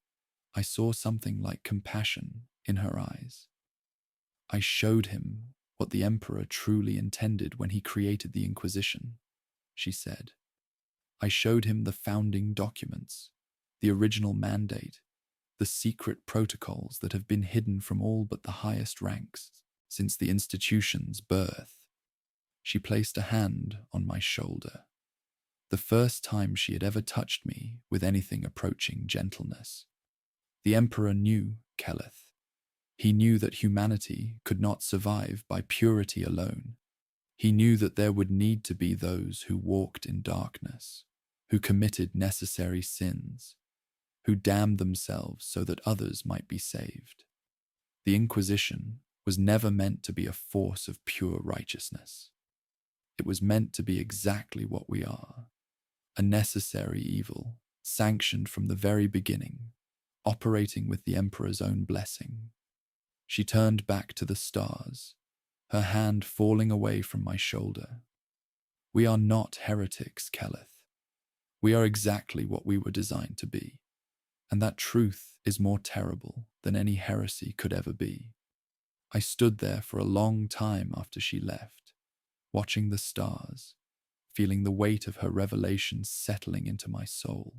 I saw something like compassion in her eyes. "I showed him what the Emperor truly intended when he created the Inquisition," she said. "I showed him the founding documents, the original mandate, the secret protocols that have been hidden from all but the highest ranks since the institution's birth." She placed a hand on my shoulder, the first time she had ever touched me with anything approaching gentleness. "The Emperor knew, Keleth. He knew that humanity could not survive by purity alone. He knew that there would need to be those who walked in darkness, who committed necessary sins, who damned themselves so that others might be saved. The Inquisition was never meant to be a force of pure righteousness. It was meant to be exactly what we are, a necessary evil, sanctioned from the very beginning, operating with the Emperor's own blessing. She turned back to the stars, her hand falling away from my shoulder. We are not heretics, Keleth. We are exactly what we were designed to be, and that truth is more terrible than any heresy could ever be. I stood there for a long time after she left, watching the stars, feeling the weight of her revelations settling into my soul.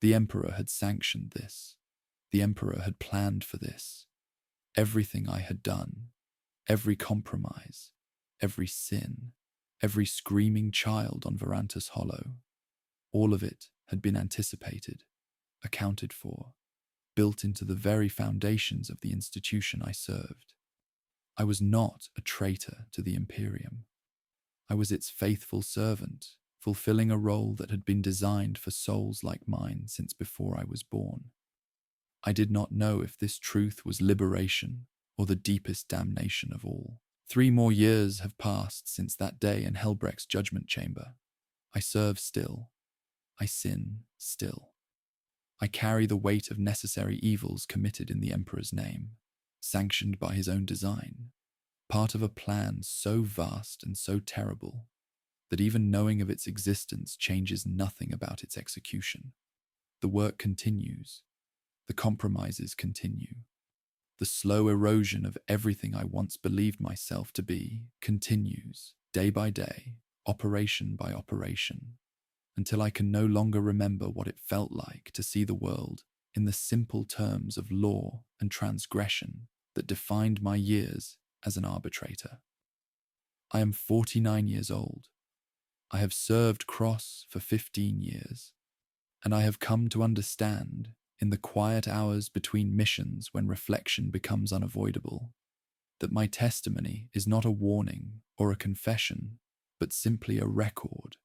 The Emperor had sanctioned this. The Emperor had planned for this. Everything I had done, every compromise, every sin, every screaming child on Varantus Hollow, all of it had been anticipated, accounted for, built into the very foundations of the institution I served. I was not a traitor to the Imperium. I was its faithful servant, fulfilling a role that had been designed for souls like mine since before I was born. I did not know if this truth was liberation or the deepest damnation of all. 3 more years have passed since that day in Helbrecht's judgment chamber. I serve still. I sin still. I carry the weight of necessary evils committed in the Emperor's name, sanctioned by his own design, part of a plan so vast and so terrible that even knowing of its existence changes nothing about its execution. The work continues. The compromises continue. The slow erosion of everything I once believed myself to be continues, day by day, operation by operation, until I can no longer remember what it felt like to see the world in the simple terms of law and transgression that defined my years as an arbitrator. I am 49 years old. I have served Cross for 15 years, and I have come to understand, in the quiet hours between missions when reflection becomes unavoidable, that my testimony is not a warning or a confession, but simply a record,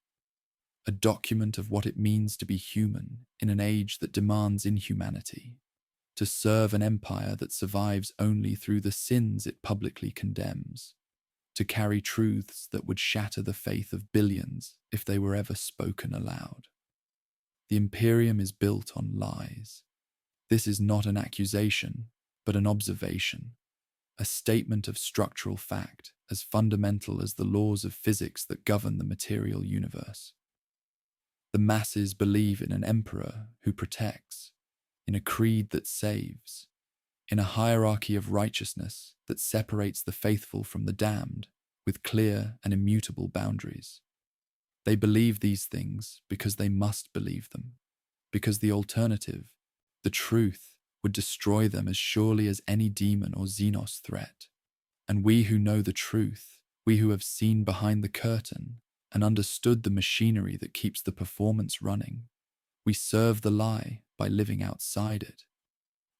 a document of what it means to be human in an age that demands inhumanity, to serve an empire that survives only through the sins it publicly condemns, to carry truths that would shatter the faith of billions if they were ever spoken aloud. The Imperium is built on lies. This is not an accusation, but an observation, a statement of structural fact as fundamental as the laws of physics that govern the material universe. The masses believe in an emperor who protects, in a creed that saves, in a hierarchy of righteousness that separates the faithful from the damned with clear and immutable boundaries. They believe these things because they must believe them, because the alternative, the truth, would destroy them as surely as any demon or Xenos threat. And we who know the truth, we who have seen behind the curtain and understood the machinery that keeps the performance running, we serve the lie by living outside it.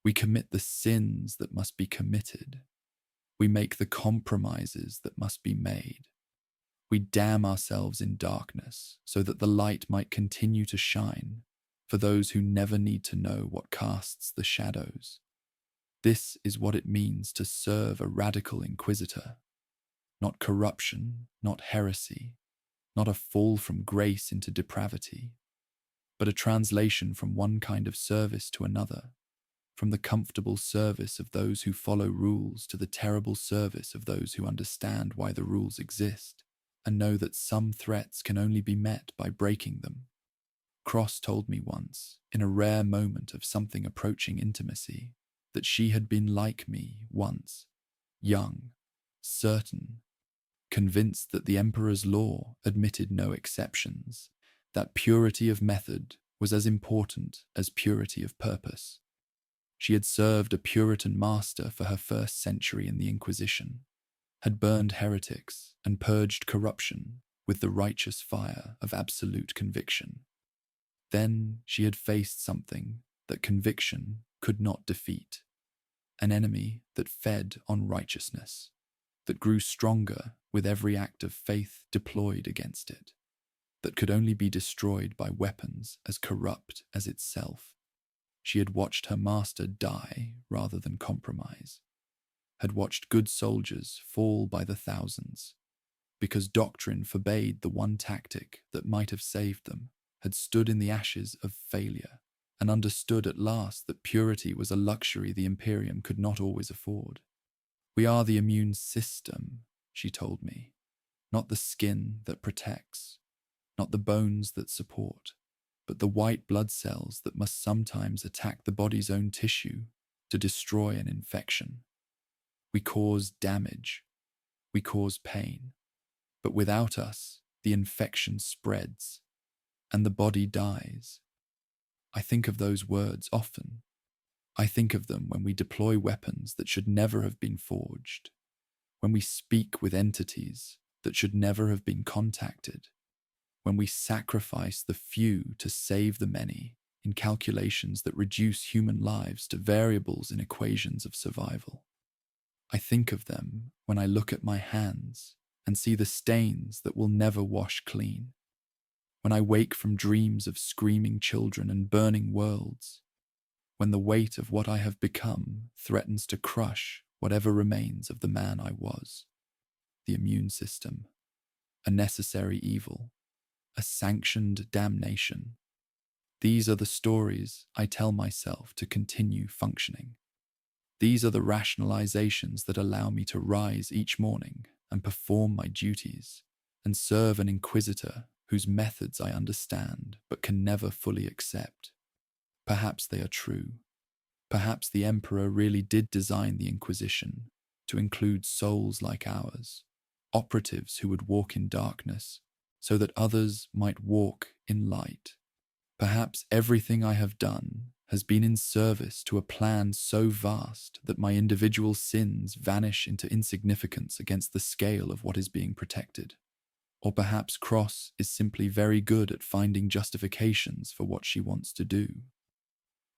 We commit the sins that must be committed. We make the compromises that must be made. We damn ourselves in darkness so that the light might continue to shine for those who never need to know what casts the shadows. This is what it means to serve a radical Inquisitor. Not corruption, not heresy, not a fall from grace into depravity, but a translation from one kind of service to another, from the comfortable service of those who follow rules to the terrible service of those who understand why the rules exist and know that some threats can only be met by breaking them. Cross told me once, in a rare moment of something approaching intimacy, that she had been like me once, young, certain, convinced that the Emperor's law admitted no exceptions, that purity of method was as important as purity of purpose. She had served a Puritan master for her first century in the Inquisition, had burned heretics and purged corruption with the righteous fire of absolute conviction. Then she had faced something that conviction could not defeat, an enemy that fed on righteousness, that grew stronger with every act of faith deployed against it, that could only be destroyed by weapons as corrupt as itself. She had watched her master die rather than compromise, had watched good soldiers fall by the thousands, because doctrine forbade the one tactic that might have saved them, had stood in the ashes of failure, and understood at last that purity was a luxury the Imperium could not always afford. We are the immune system, she told me, not the skin that protects, not the bones that support, but the white blood cells that must sometimes attack the body's own tissue to destroy an infection. We cause damage, we cause pain, but without us, the infection spreads, and the body dies. I think of those words often. I think of them when we deploy weapons that should never have been forged, when we speak with entities that should never have been contacted, when we sacrifice the few to save the many in calculations that reduce human lives to variables in equations of survival. I think of them when I look at my hands and see the stains that will never wash clean, when I wake from dreams of screaming children and burning worlds, when the weight of what I have become threatens to crush whatever remains of the man I was. The immune system, a necessary evil, a sanctioned damnation. These are the stories I tell myself to continue functioning. These are the rationalizations that allow me to rise each morning and perform my duties and serve an Inquisitor whose methods I understand but can never fully accept. Perhaps they are true. Perhaps the Emperor really did design the Inquisition to include souls like ours, operatives who would walk in darkness so that others might walk in light. Perhaps everything I have done has been in service to a plan so vast that my individual sins vanish into insignificance against the scale of what is being protected. Or perhaps Cross is simply very good at finding justifications for what she wants to do.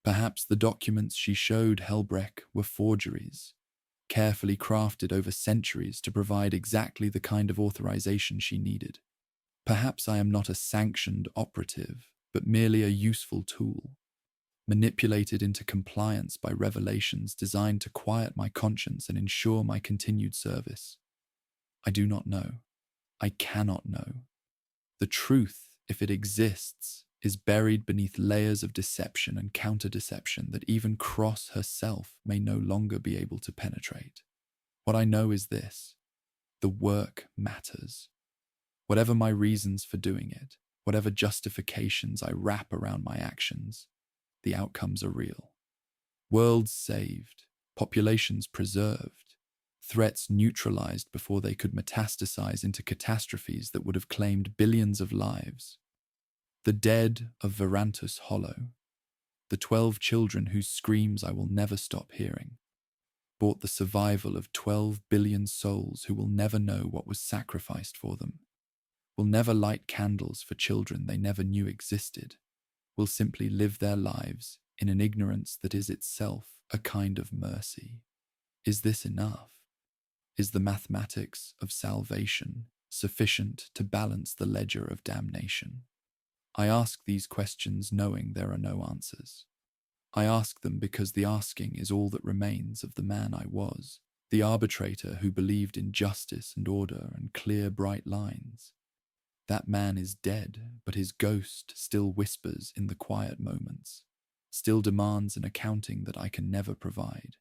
Perhaps the documents she showed Helbrecht were forgeries, carefully crafted over centuries to provide exactly the kind of authorization she needed. Perhaps I am not a sanctioned operative, but merely a useful tool, manipulated into compliance by revelations designed to quiet my conscience and ensure my continued service. I do not know. I cannot know. The truth, if it exists, is buried beneath layers of deception and counter-deception that even Cross herself may no longer be able to penetrate. What I know is this: the work matters. Whatever my reasons for doing it, whatever justifications I wrap around my actions, the outcomes are real. Worlds saved, populations preserved, threats neutralized before they could metastasize into catastrophes that would have claimed billions of lives. The dead of Verantus Hollow, the 12 children whose screams I will never stop hearing, bought the survival of 12 billion souls who will never know what was sacrificed for them, will never light candles for children they never knew existed, will simply live their lives in an ignorance that is itself a kind of mercy. Is this enough? Is the mathematics of salvation sufficient to balance the ledger of damnation? I ask these questions knowing there are no answers. I ask them because the asking is all that remains of the man I was, the arbitrator who believed in justice and order and clear, bright lines. That man is dead, but his ghost still whispers in the quiet moments, still demands an accounting that I can never provide,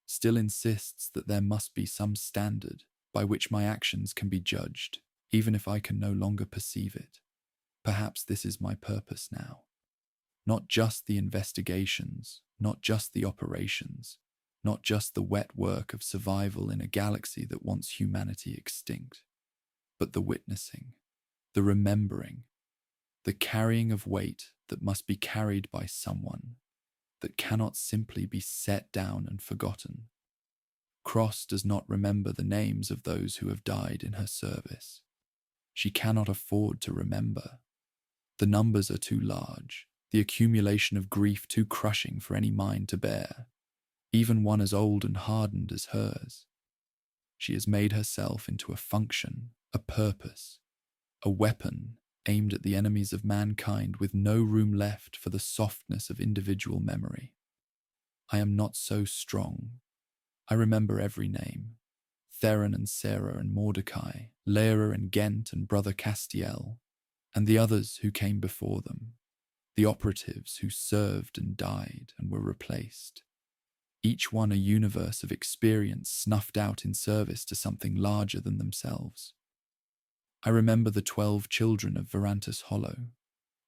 still insists that there must be some standard by which my actions can be judged, even if I can no longer perceive it. Perhaps this is my purpose now. Not just the investigations, not just the operations, not just the wet work of survival in a galaxy that wants humanity extinct, but the witnessing, the remembering, the carrying of weight that must be carried by someone, that cannot simply be set down and forgotten. Cross does not remember the names of those who have died in her service. She cannot afford to remember. The numbers are too large, the accumulation of grief too crushing for any mind to bear. even one as old and hardened as hers. She has made herself into a function, a purpose, a weapon aimed at the enemies of mankind with no room left for the softness of individual memory. I am not so strong. I remember every name. Theron and Sarah and Mordecai, Lyra and Ghent and Brother Castiel, and the others who came before them, the operatives who served and died and were replaced. Each one a universe of experience snuffed out in service to something larger than themselves. I remember the 12 children of Verantus Hollow,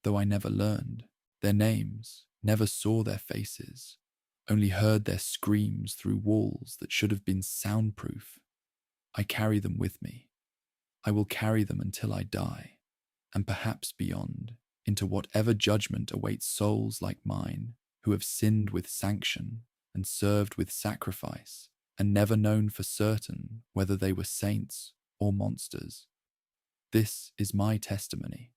though I never learned their names, never saw their faces, only heard their screams through walls that should have been soundproof. I carry them with me. I will carry them until I die, and perhaps beyond, into whatever judgment awaits souls like mine, who have sinned with sanction and served with sacrifice, and never known for certain whether they were saints or monsters. This is my testimony.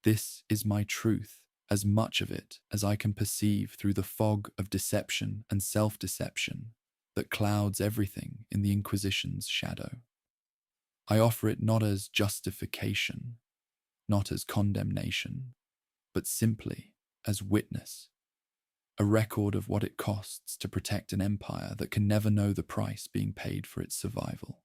This is my truth, as much of it as I can perceive through the fog of deception and self-deception that clouds everything in the Inquisition's shadow. I offer it not as justification, not as condemnation, but simply as witness, a record of what it costs to protect an empire that can never know the price being paid for its survival.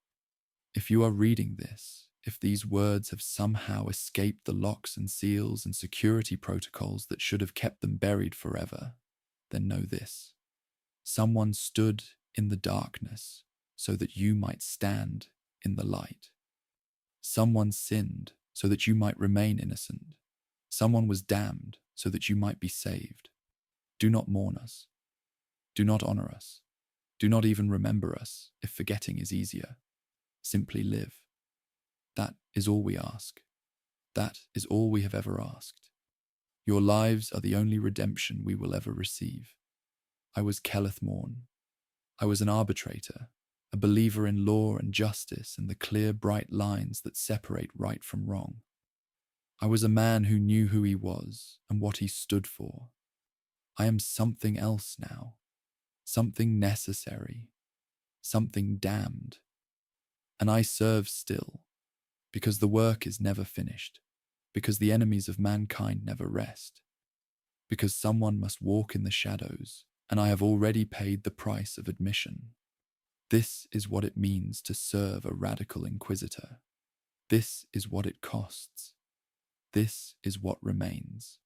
If you are reading this, if these words have somehow escaped the locks and seals and security protocols that should have kept them buried forever, then know this. Someone stood in the darkness so that you might stand in the light. Someone sinned so that you might remain innocent. Someone was damned so that you might be saved. Do not mourn us. Do not honor us. Do not even remember us if forgetting is easier. Simply live. That is all we ask. That is all we have ever asked. Your lives are the only redemption we will ever receive. I was Keleth Morn. I was an arbitrator, a believer in law and justice and the clear, bright lines that separate right from wrong. I was a man who knew who he was and what he stood for. I am something else now, something necessary, something damned. And I serve still, because the work is never finished, because the enemies of mankind never rest, because someone must walk in the shadows, and I have already paid the price of admission. This is what it means to serve a radical inquisitor. This is what it costs. This is what remains.